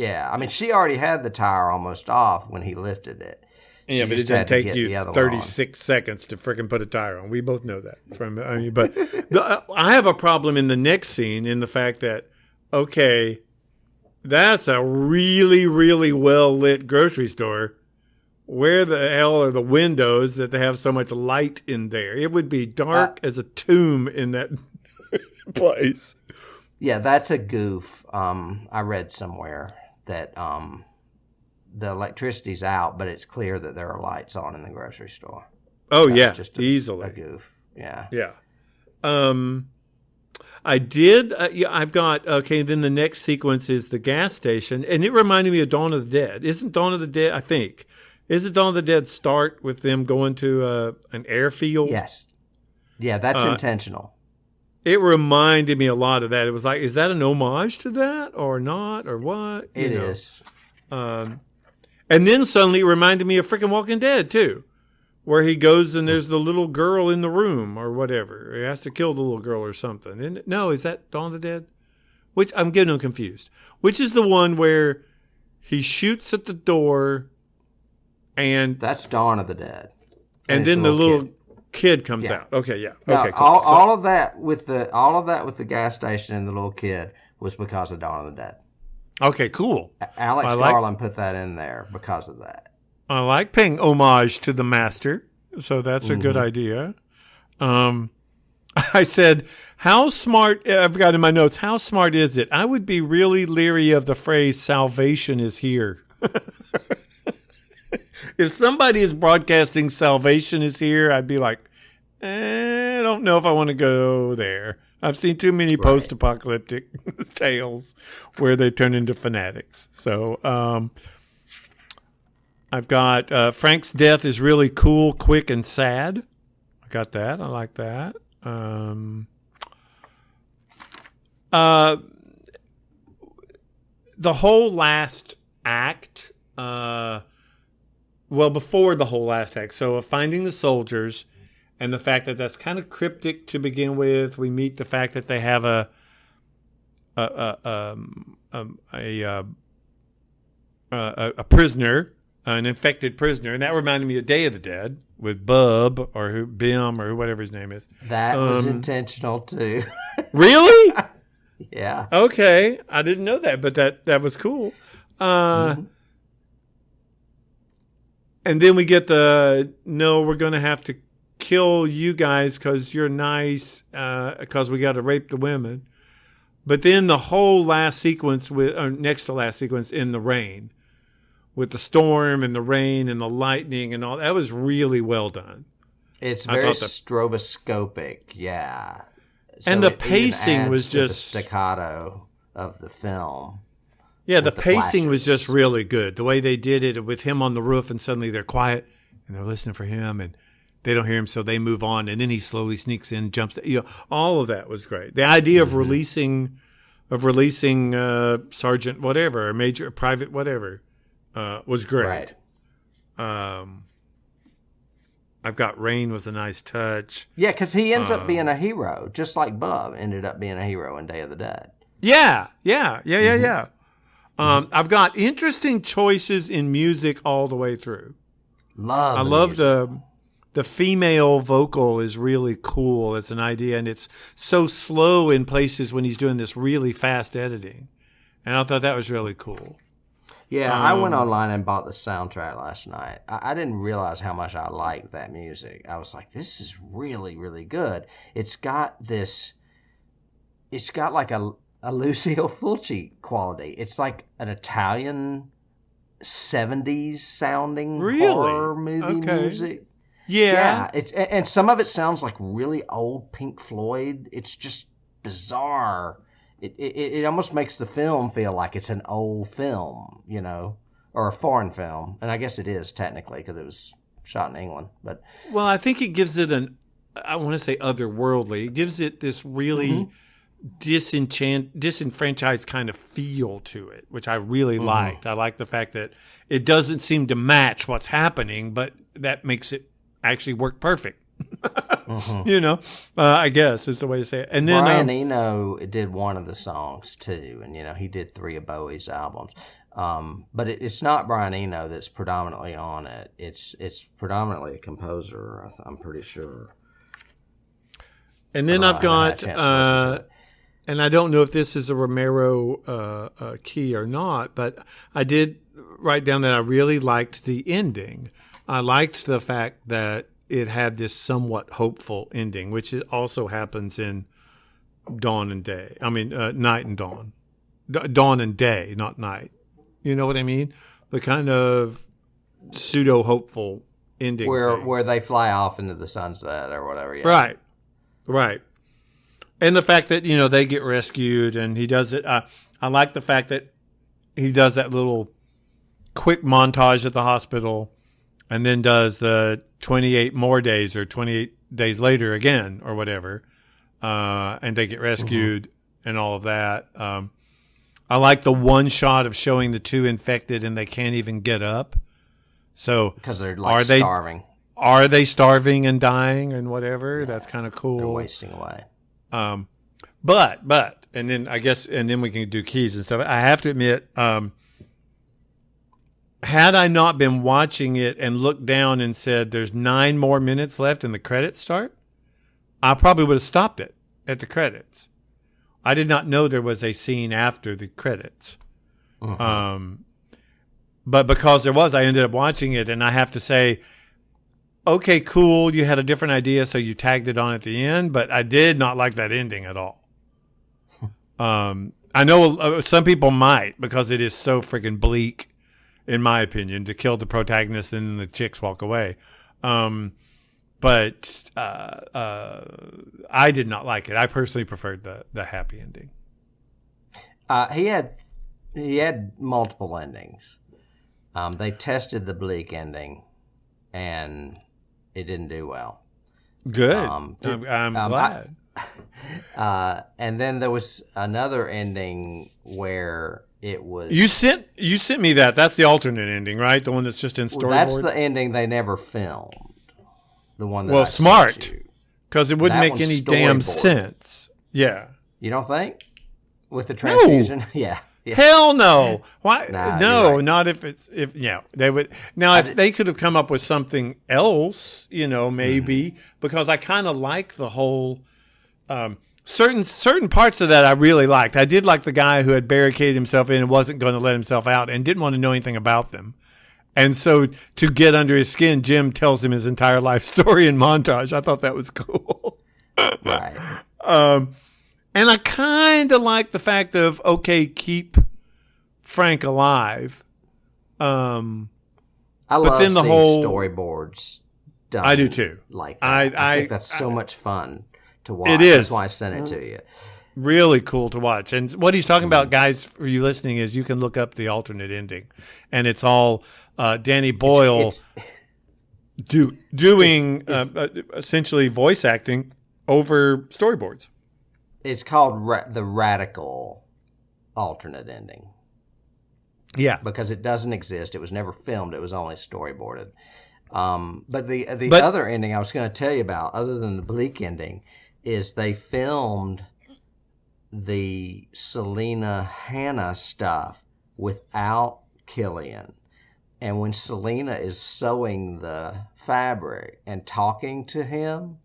I mean, she already had the tire almost off when he lifted it. Yeah, but it didn't take you 36 seconds to freaking put a tire on. We both know that. But I have a problem in the next scene in the fact that, okay, that's a really, really well-lit grocery store. Where the hell are the windows that they have so much light in there? It would be dark as a tomb in that place. Yeah, that's a goof. I read somewhere that the electricity's out, but it's clear that there are lights on in the grocery store. Oh, That yeah, was just easily. a goof. Yeah. Yeah. I did. Yeah, I've got. Okay, then the next sequence is the gas station, and it reminded me of Dawn of the Dead. Isn't Dawn of the Dead? I think. Isn't Dawn of the Dead start with them going to an airfield? Yes. Yeah, that's intentional. It reminded me a lot of that. It was like, is that an homage to that or not or what? It is. And then suddenly it reminded me of freaking Walking Dead too, where he goes and there's the little girl in the room or whatever. He has to kill the little girl or something. And no, is that Dawn of the Dead? Which I'm getting them confused. Which is the one where he shoots at the door and That's Dawn of the Dead. and then the little kid comes out. Okay, yeah. Now, Okay, cool. all of that with the gas station and the little kid was because of Dawn of the Dead. Okay, cool. Alex Garland put that in there because of that. I like paying homage to the master, so that's a good idea. I said, how smart, I've got in my notes, how smart is it? I would be really leery of the phrase, salvation is here. If somebody is broadcasting salvation is here, I'd be like, I don't know if I want to go there. I've seen too many post-apocalyptic tales where they turn into fanatics. So I've got Frank's death is really cool, quick, and sad. I got that. I like that. The whole last act, before the whole last act, so finding the soldiers and the fact that that's kind of cryptic to begin with. We meet the fact that they have a prisoner, an infected prisoner, and that reminded me of Day of the Dead with Bub or Bim or whatever his name is. That was intentional too. Really? Yeah. Okay, I didn't know that, but that was cool. And then we get no, we're going to have to kill you guys because you're nice, because we got to rape the women. But then the whole last sequence, next to last sequence in the rain, with the storm and the rain and the lightning and all, that was really well done. It's very stroboscopic, yeah. So and the pacing was just the staccato of the film. Yeah, the pacing was just really good. The way they did it with him on the roof, and suddenly they're quiet and they're listening for him, and they don't hear him, so they move on, and then he slowly sneaks in, jumps. All of that was great. The idea of releasing Sergeant whatever, or Major Private whatever, was great. Right. I've got Rain was a nice touch. Yeah, because he ends up being a hero, just like Bub ended up being a hero in Day of the Dead. Yeah. I've got interesting choices in music all the way through. I love the female vocal is really cool. It's an idea, and it's so slow in places when he's doing this really fast editing. And I thought that was really cool. Yeah, I went online and bought the soundtrack last night. I didn't realize how much I liked that music. I was like, this is really, really good. It's got like a Lucio Fulci quality. It's like an Italian 70s sounding horror movie music. Yeah. And some of it sounds like really old Pink Floyd. It's just bizarre. It almost makes the film feel like it's an old film, or a foreign film. And I guess it is technically because it was shot in England. But I think it gives it I want to say otherworldly. It gives it this really disenfranchised kind of feel to it, which I really liked. I like the fact that it doesn't seem to match what's happening, but that makes it actually work perfect. I guess is the way to say it. And then Brian Eno did one of the songs too, and he did 3 of Bowie's albums. But it's not Brian Eno that's predominantly on it. It's predominantly a composer, I'm pretty sure. And then I've got, and I don't know if this is a Romero key or not, but I did write down that I really liked the ending. I liked the fact that it had this somewhat hopeful ending, which it also happens in Dawn and Day. I mean, Night and Dawn. Dawn and Day, not night. You know what I mean? the kind of pseudo hopeful ending thing. where they fly off into the sunset or whatever. Yeah. Right. And the fact that they get rescued, and he does it. I like the fact that he does that little quick montage at the hospital, and then does the 28 more days or 28 days later again or whatever, and they get rescued and all of that. I like the one shot of showing the two infected and they can't even get up. So because they're starving. Are they starving and dying and whatever? Yeah, that's kind of cool. They're wasting away. But and then I guess then we can do keys and stuff. I have to admit, had I not been watching it and looked down and said there's 9 more minutes left and the credits start, I probably would have stopped it at the credits. I did not know there was a scene after the credits. But because there was, I ended up watching it, and I have to say, okay, cool, you had a different idea, so you tagged it on at the end, but I did not like that ending at all. I know some people might, because it is so freaking bleak, in my opinion, to kill the protagonist and then the chicks walk away. But I did not like it. I personally preferred the happy ending. He had multiple endings. They tested the bleak ending, and it didn't do well. Good. I'm glad. And then there was another ending where it was. You sent me that. That's the alternate ending, right? The one that's just in storyboard. That's the ending they never filmed. The one that smart, because it wouldn't make any damn sense. Yeah. You don't think? With the transfusion? No. Yeah. Hell no. Why? No, right. Not if they would. Now, if they could have come up with something else, maybe, because I kind of like the whole certain parts of that I really liked. I did like the guy who had barricaded himself in and wasn't going to let himself out and didn't want to know anything about them. And so to get under his skin, Jim tells him his entire life story in montage. I thought that was cool. Right. And I kind of like the fact of, okay, keep Frank alive. I love seeing storyboards done. I do too. Like that. I think that's so much fun to watch. It is. That's why I sent it to you. Really cool to watch. And what he's talking about, guys, for you listening, is you can look up the alternate ending. And it's all Danny Boyle doing essentially voice acting over storyboards. It's called the radical alternate ending. Yeah. Because it doesn't exist. It was never filmed. It was only storyboarded. But the other ending I was going to tell you about, other than the bleak ending, is they filmed the Selena Hannah stuff without Killian. And when Selena is sewing the fabric and talking to him,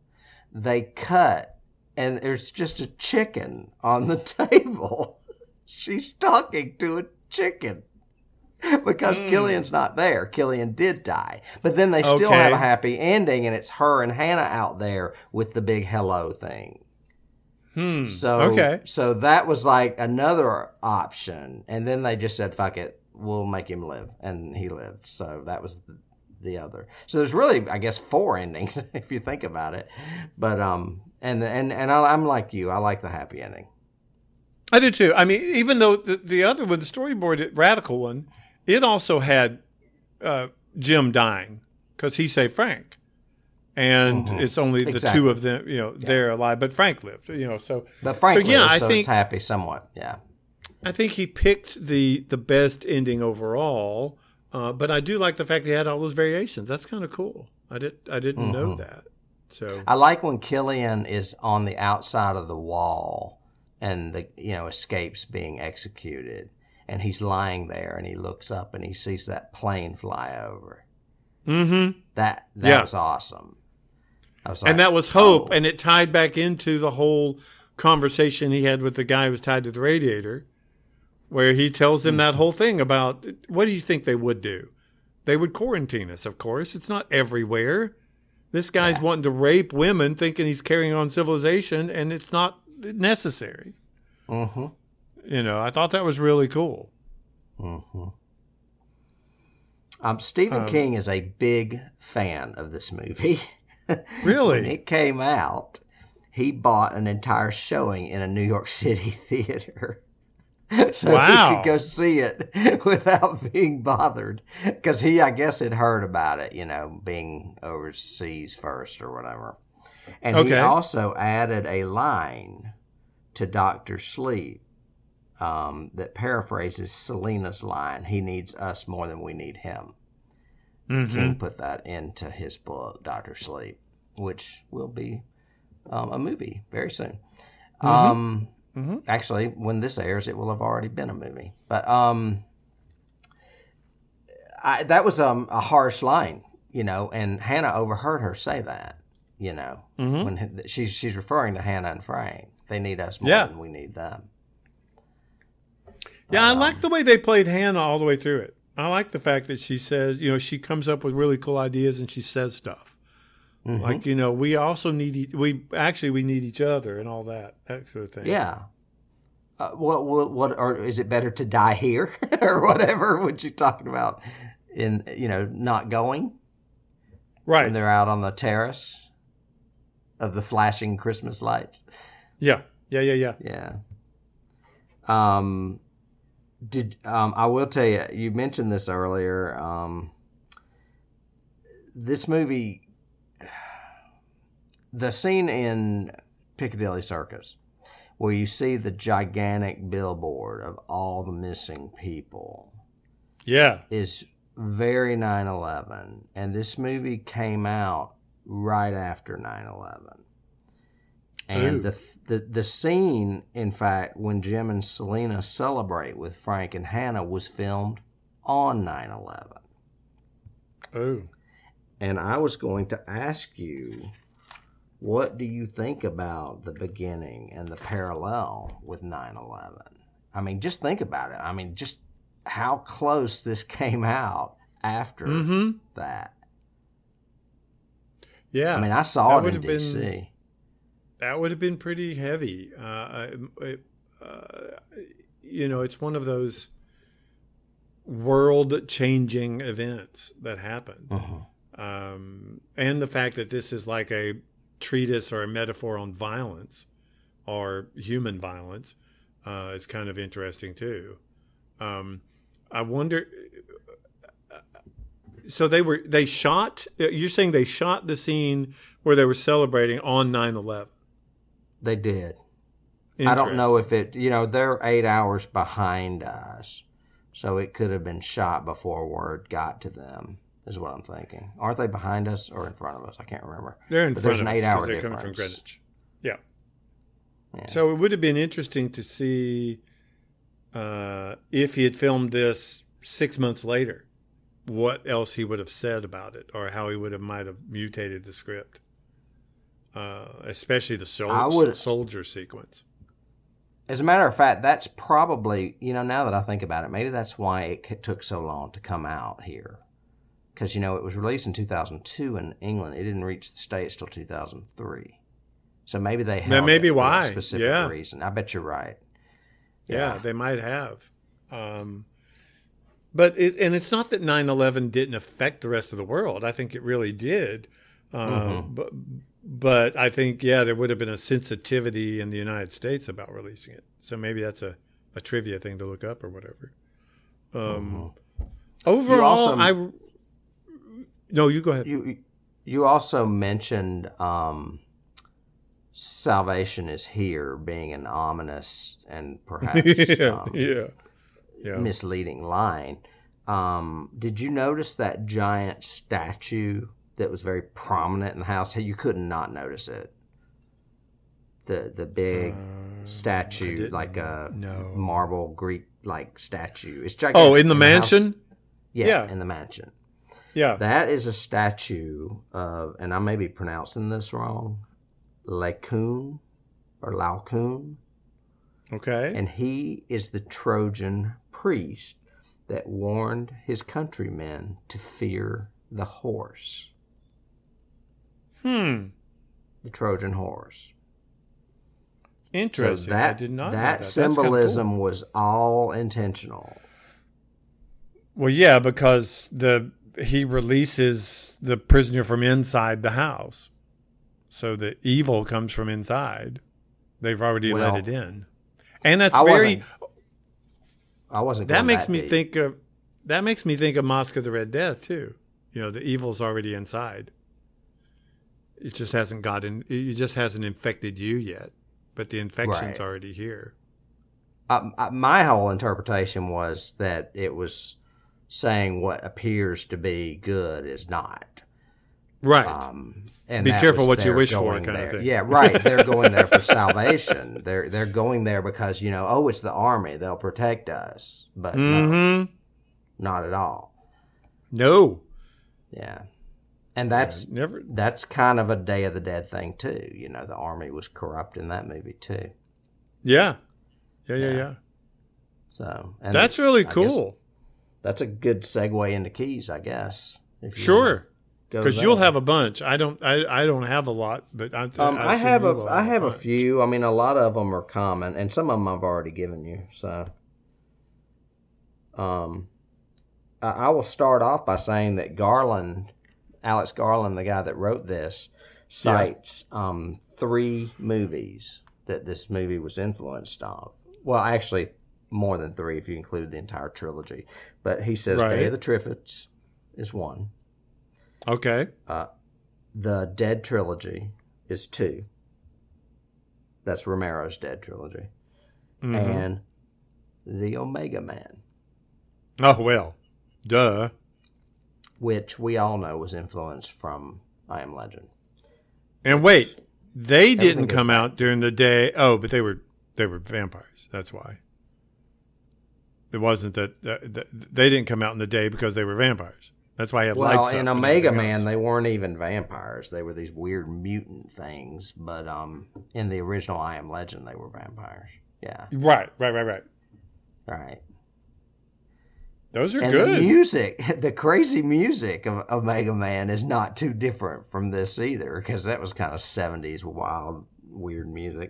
they cut, and there's just a chicken on the table. She's talking to a chicken because Killian's not there. Killian did die. But then they still have a happy ending, and it's her and Hannah out there with the big hello thing. So that was like another option. And then they just said, fuck it, we'll make him live. And he lived. So that was the other. So there's really, I guess, 4 endings if you think about it. But and I'm like you. I like the happy ending. I do too. I mean, even though the other one, the storyboard radical one, it also had Jim dying because he saved Frank. And it's only the two of them, they're alive. But Frank lived, so. But Frank lived, so it's happy somewhat, yeah. I think he picked the best ending overall. But I do like the fact he had all those variations. That's kind of cool. I didn't know that. So I like when Killian is on the outside of the wall and the escapes being executed, and he's lying there and he looks up and he sees that plane fly over. That was awesome. And that was hope, and it tied back into the whole conversation he had with the guy who was tied to the radiator, where he tells him that whole thing about, what do you think they would do? They would quarantine us, of course. It's not everywhere. This guy's wanting to rape women, thinking he's carrying on civilization, and it's not necessary. I thought that was really cool. Stephen King is a big fan of this movie. Really? When it came out, he bought an entire showing in a New York City theater. So he could go see it without being bothered. Because he, I guess, had heard about it, being overseas first or whatever. And he also added a line to Dr. Sleep that paraphrases Selena's line, "He needs us more than we need him." Mm-hmm. King put that into his book, Dr. Sleep, which will be a movie very soon. Actually, when this airs, it will have already been a movie. But that was a harsh line, and Hannah overheard her say that, when she's referring to Hannah and Frank. They need us more than we need them. Yeah, I like the way they played Hannah all the way through it. I like the fact that she says, she comes up with really cool ideas and she says stuff. Mm-hmm. Like, we also need, we need each other and all that sort of thing. Yeah. What, or is it better to die here or whatever? What you talking about in, not going? Right. When they're out on the terrace of the flashing Christmas lights. Yeah. Yeah. I will tell you, you mentioned this earlier. This movie, the scene in Piccadilly Circus, where you see the gigantic billboard of all the missing people, is very 9/11. And this movie came out right after 9/11. And the scene, in fact, when Jim and Selena celebrate with Frank and Hannah, was filmed on 9/11. Oh. And I was going to ask you, what do you think about the beginning and the parallel with 9/11? I mean, just think about it. I mean, just how close this came out after that. Yeah. I mean, I saw it in D.C. That would have been pretty heavy. It's one of those world-changing events that happen. And the fact that this is like a treatise or a metaphor on violence or human violence is kind of interesting too. I wonder... So they shot... You're saying they shot the scene where they were celebrating on 9/11? They did. I don't know if it, they're 8 hours behind us, so it could have been shot before word got to them, is what I'm thinking. Aren't they behind us or in front of us? I can't remember. They're in front of us because they're coming from Greenwich. Yeah. So it would have been interesting to see if he had filmed this 6 months later, what else he would have said about it or how he might have mutated the script. Especially the soldier sequence. As a matter of fact, that's probably, now that I think about it, maybe that's why it took so long to come out here. Because, it was released in 2002 in England. It didn't reach the States till 2003. So maybe they held that may be for why. a specific reason. I bet you're right. Yeah, they might have. But it's not that 9/11 didn't affect the rest of the world. I think it really did. But I think, there would have been a sensitivity in the United States about releasing it. So maybe that's a trivia thing to look up or whatever. Overall, No, you go ahead. You also mentioned Salvation is Here being an ominous and perhaps misleading line. Did you notice that giant statue that was very prominent in the house? You could not notice it. The big statue, like a marble Greek like statue. It's gigantic. Oh, in the mansion? Yeah, in the mansion. Yeah. That is a statue of, and I may be pronouncing this wrong, Laocoon or Laocoon. Okay. And he is the Trojan priest that warned his countrymen to fear the horse. The Trojan horse. Interesting. So I did not know that. That symbolism was all intentional. Well, yeah, because he releases the prisoner from inside the house. So the evil comes from inside. They've already let Well, it in. And that's I very wasn't. I wasn't that going makes that me deep. think of Mosque of the Red Death too. The evil's already inside. It just hasn't infected you yet, but the infection's Right. already here. My whole interpretation was that it was saying what appears to be good is not. Right. And Be that careful was what you their wish for, going kind of there. thing. Yeah, right. They're going there for salvation. They're going there because oh, it's the army. They'll protect us. But no, Mm-hmm. not at all. No. Yeah, and Yeah, never. that's kind of a Day of the Dead thing too. The army was corrupt in that movie too. Yeah. Yeah. Yeah. Yeah. Yeah. So and That's really I guess cool. that's a good segue into keys, I guess. If you wanna Sure. go Because you'll there. have a bunch. I don't have a lot, but I I assume have you will I have have a a bunch. few. I mean, a lot of them are common, and some of them I've already given you. So, um, I will start off by saying that Alex Garland, the guy that wrote this, Yeah. cites 3 movies that this movie was influenced on. Well, actually, more than 3 if you include the entire trilogy. But he says Day Right. of the Triffids is 1. Okay. The Dead trilogy is 2. That's Romero's Dead trilogy. Mm-hmm. And The Omega Man, Oh, well. Duh. which we all know was influenced from I Am Legend. And wait, they Everything didn't goes come back. out during the day. Oh, but they were vampires. That's why. It wasn't that they didn't come out in the day because they were vampires. That's why I had Well, lights up in and Omega everything Man, else. they weren't even vampires. They were these weird mutant things. But in the original I Am Legend, they were vampires. Yeah, Right. right. Those are And good. the music, the crazy music of Omega Man is not too different from this either, because that was kind of 70s wild, weird music.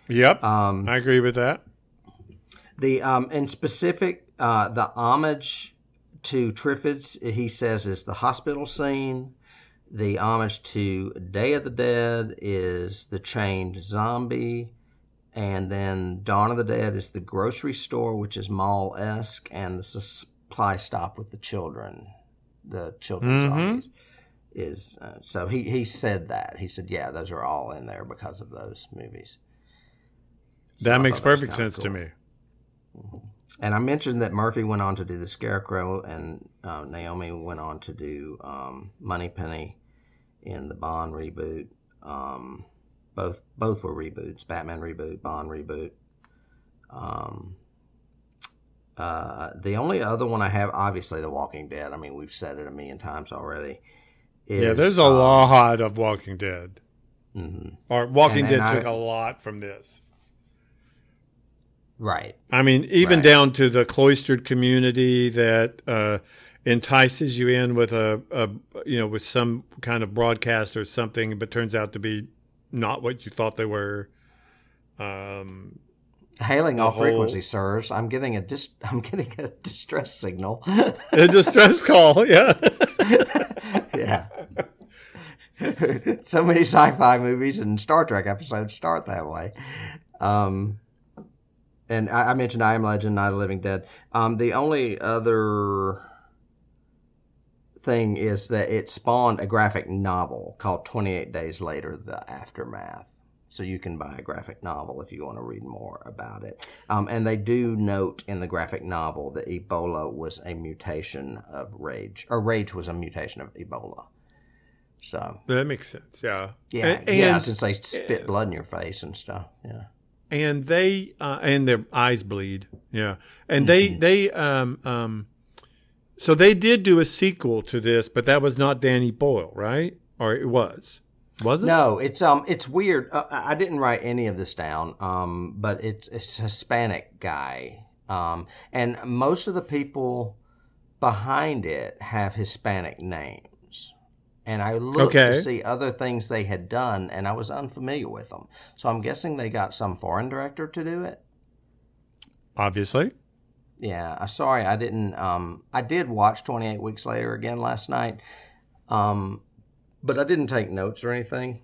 Yep. Um, I agree with that. The in specific, the homage to Triffids, he says, is the hospital scene. The homage to Day of the Dead is the chained zombie. And then Dawn of the Dead is the grocery store, which is mall-esque, and the supply stop with the children, the children's zombies. Is so he said that. He said, yeah, those are all in there because of those movies. So That I makes thought was perfect kinda sense to cool. me. And I mentioned that Murphy went on to do The Scarecrow, and Naomi went on to do Moneypenny in the Bond reboot. Both were reboots: Batman reboot, Bond reboot. The only other one I have, obviously, The Walking Dead. I mean, we've said it a million times already. Yeah, Is there's a lot of Walking Dead. mhm. Or Walking And Dead took I a lot from this. right, I mean, even right. down to the cloistered community that entices you in with with some kind of broadcast or something, but turns out to be not what you thought they were. Hailing The all whole frequency, sirs. I'm getting a distress signal. a distress call. Yeah. Yeah. So many sci-fi movies and Star Trek episodes start that way. And I mentioned I Am Legend, Night of the Living Dead. The only other thing is that it spawned a graphic novel called 28 Days Later, The Aftermath. So you can buy a graphic novel if you want to read more about it. And they do note in the graphic novel that Ebola was a mutation of Rage, or Rage was a mutation of Ebola. So That makes sense. Yeah. yeah, since they spit blood in your face and stuff. Yeah. And they and their eyes bleed. Yeah. And so they did do a sequel to this, but that was not Danny Boyle, right? Or it was. Was it? No, it's weird. I didn't write any of this down, but it's a Hispanic guy, and most of the people behind it have Hispanic names. And I looked to see other things they had done, and I was unfamiliar with them. So I'm guessing they got some foreign director to do it. Obviously. Yeah, I'm sorry I didn't. I did watch 28 Weeks Later again last night, but I didn't take notes or anything.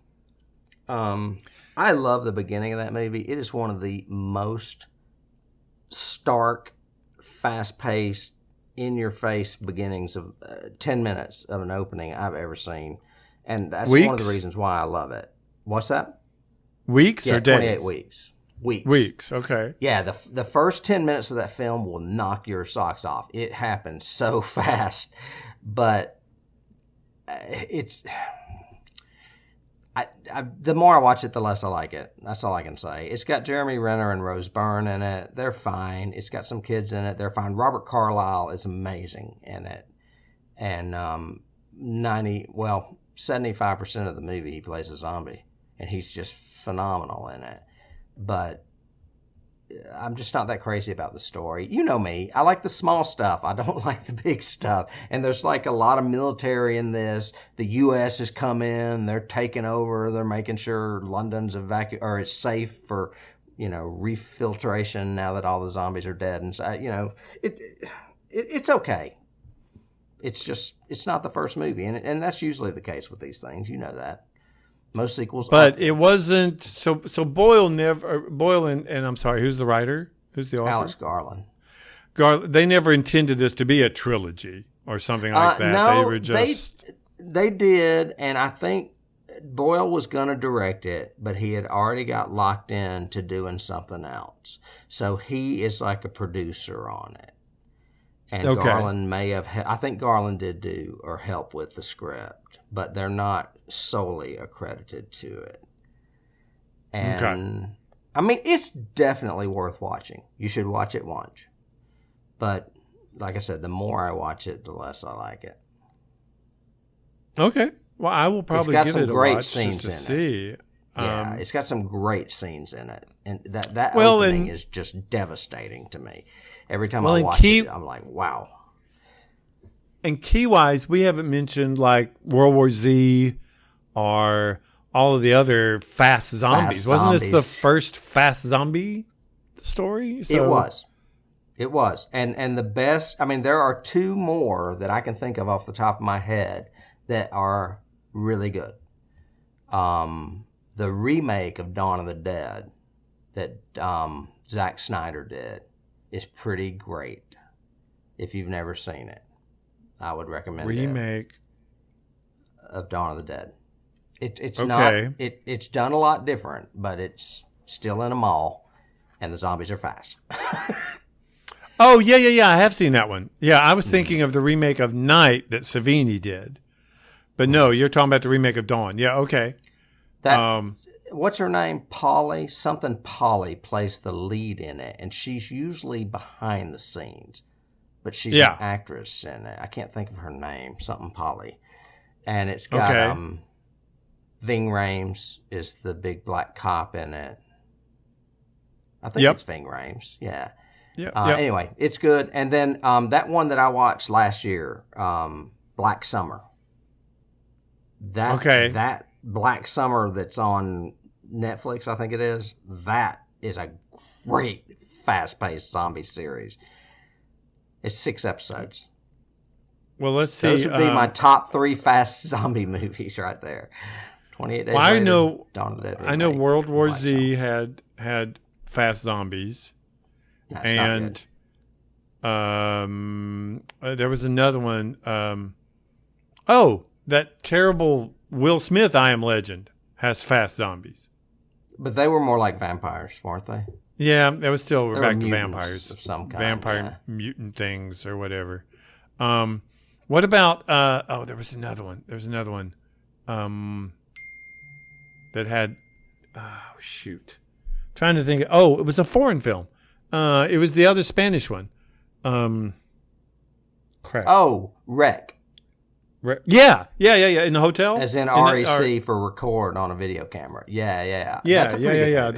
I love the beginning of that movie. It is one of the most stark, fast-paced, in-your-face beginnings of 10 minutes of an opening I've ever seen, and that's one of the reasons why I love it. What's that? Weeks or days? 28 weeks. Weeks, okay. Yeah, the first 10 minutes of that film will knock your socks off. It happens so fast, but it's... the more I watch it, the less I like it. That's all I can say. It's got Jeremy Renner and Rose Byrne in it. They're fine. It's got some kids in it. They're fine. Robert Carlyle is amazing in it. And 75% of the movie he plays a zombie. And he's just phenomenal in it. But I'm just not that crazy about the story. You know me. I like the small stuff. I don't like the big stuff. And there's like a lot of military in this. The U.S. has come in. They're taking over. They're making sure London's it's safe for, refiltration now that all the zombies are dead. And so, it's okay. It's not the first movie, and that's usually the case with these things. You know that. Most sequels, but it wasn't. So Boyle and I'm sorry, who's the writer? Who's the author? Alex Garland. They never intended this to be a trilogy or something like that. No, they were just. They did, and I think Boyle was going to direct it, but he had already got locked in to doing something else. So he is like a producer on it. And okay. Garland may have. I think Garland did do or help with the script, but they're not solely accredited to it. And okay. I mean, it's definitely worth watching. You should watch it once. But like I said, the more I watch it, the less I like it. Okay. Well, I will probably give it a watch just to see. Yeah, it's got some great scenes in it, and that opening is just devastating to me. Every time I watch it, I'm like, wow. And key-wise, we haven't mentioned like World War Z or all of the other fast zombies. Wasn't this the first fast zombie story? So... It was. And the best, I mean, there are two more that I can think of off the top of my head that are really good. The remake of Dawn of the Dead that Zack Snyder did is pretty great. If you've never seen it, I would recommend it. Remake of Dawn of the Dead. It's okay. Not it's done a lot different, but it's still in a mall, and the zombies are fast. Oh yeah. I have seen that one. Yeah, I was thinking of the remake of Night that Savini did, but no, you're talking about the remake of Dawn. Yeah, okay. What's her name? Polly plays the lead in it, and she's usually behind the scenes, but she's an actress in it. I can't think of her name. Something Polly, and it's got Ving Rhames is the big black cop in it. I think it's Ving Rhames. Yeah. Anyway, it's good. And then that one that I watched last year, Black Summer. That Black Summer that's on Netflix, I think it is. That is a great fast-paced zombie series. It's 6 episodes. Well, let's see. Those would be my top 3 fast zombie movies right there. 28 Days Later, Dawn of the Dead remake, I know World War Z had fast zombies. That's and there was another one. That terrible Will Smith I Am Legend has fast zombies. But they were more like vampires, weren't they? Yeah, that was still we're back to vampires of some kind. Vampire mutant things or whatever. What about there was another one. There was another one that had trying to think. It was a foreign film. It was the other Spanish one. Crap. Oh, Wreck. Yeah. In the hotel? As in REC for record on a video camera. Yeah. Yeah.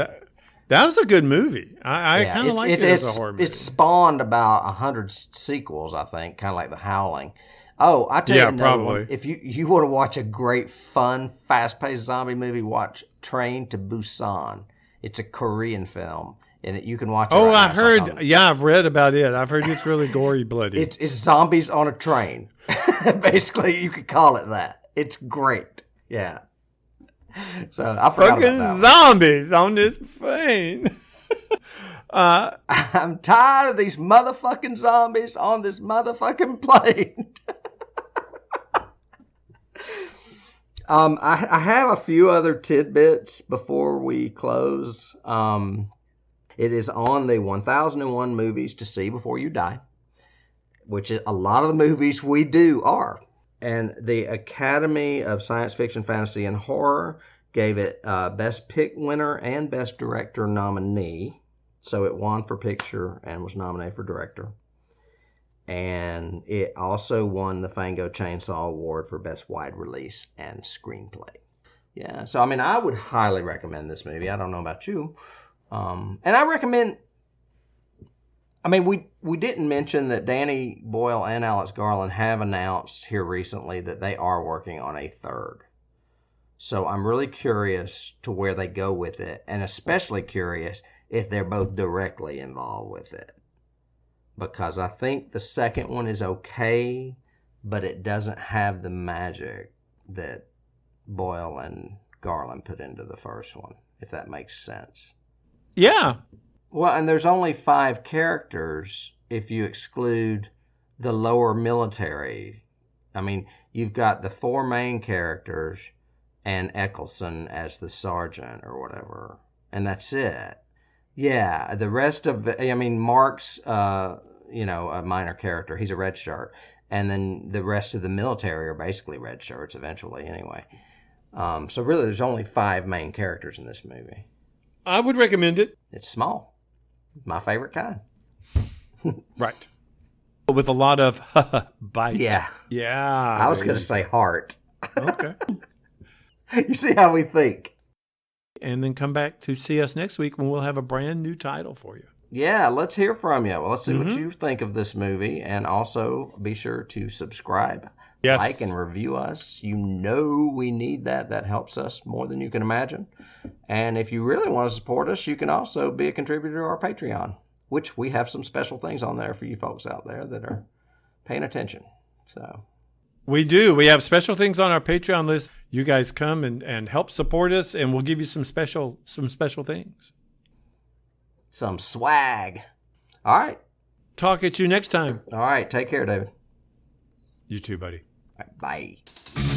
That was a good movie. I kind of liked it as a horror movie. It's spawned about 100 sequels, I think, kind of like The Howling. Oh, I tell you another one. If you want to watch a great, fun, fast-paced zombie movie, watch Train to Busan. It's a Korean film. and you can watch it. Oh, right I now. heard. Yeah, I've read about it. I've heard it's really gory, bloody. It's zombies on a train. Basically, you could call it that. It's great. Yeah. So I forgot fucking about that zombies on this plane. I'm tired of these motherfucking zombies on this motherfucking plane. I have a few other tidbits before we close. It is on the 1001 movies to see before you die, which a lot of the movies we do are. And the Academy of Science Fiction, Fantasy, and Horror gave it Best Pick winner and Best Director nominee. So it won for picture and was nominated for director. And it also won the Fango Chainsaw Award for Best Wide Release and Screenplay. Yeah, so I mean, I would highly recommend this movie. I don't know about you. And I recommend... I mean, we didn't mention that Danny Boyle and Alex Garland have announced here recently that they are working on a third. So I'm really curious to where they go with it, and especially curious if they're both directly involved with it. Because I think the second one is okay, but it doesn't have the magic that Boyle and Garland put into the first one, if that makes sense. Yeah. Well, and there's only 5 characters if you exclude the lower military. I mean, you've got the 4 main characters and Eccleston as the sergeant or whatever, and that's it. Yeah, the rest of it, I mean, Mark's, a minor character. He's a red shirt. And then the rest of the military are basically red shirts eventually anyway. So really, there's only 5 main characters in this movie. I would recommend it. It's small. My favorite kind. Right. With a lot of bite. Yeah. Yeah. I was going to say heart. Okay. You see how we think. And then come back to see us next week when we'll have a brand new title for you. Yeah, let's hear from you. Well, let's see what you think of this movie. And also be sure to subscribe, like, and review us. You know we need that. That helps us more than you can imagine. And if you really want to support us, you can also be a contributor to our Patreon, which we have some special things on there for you folks out there that are paying attention. So we do. We have special things on our Patreon list. You guys come and help support us, and we'll give you some special things. Some swag. All right. Talk at you next time. All right. Take care, David. You too, buddy. All right, bye.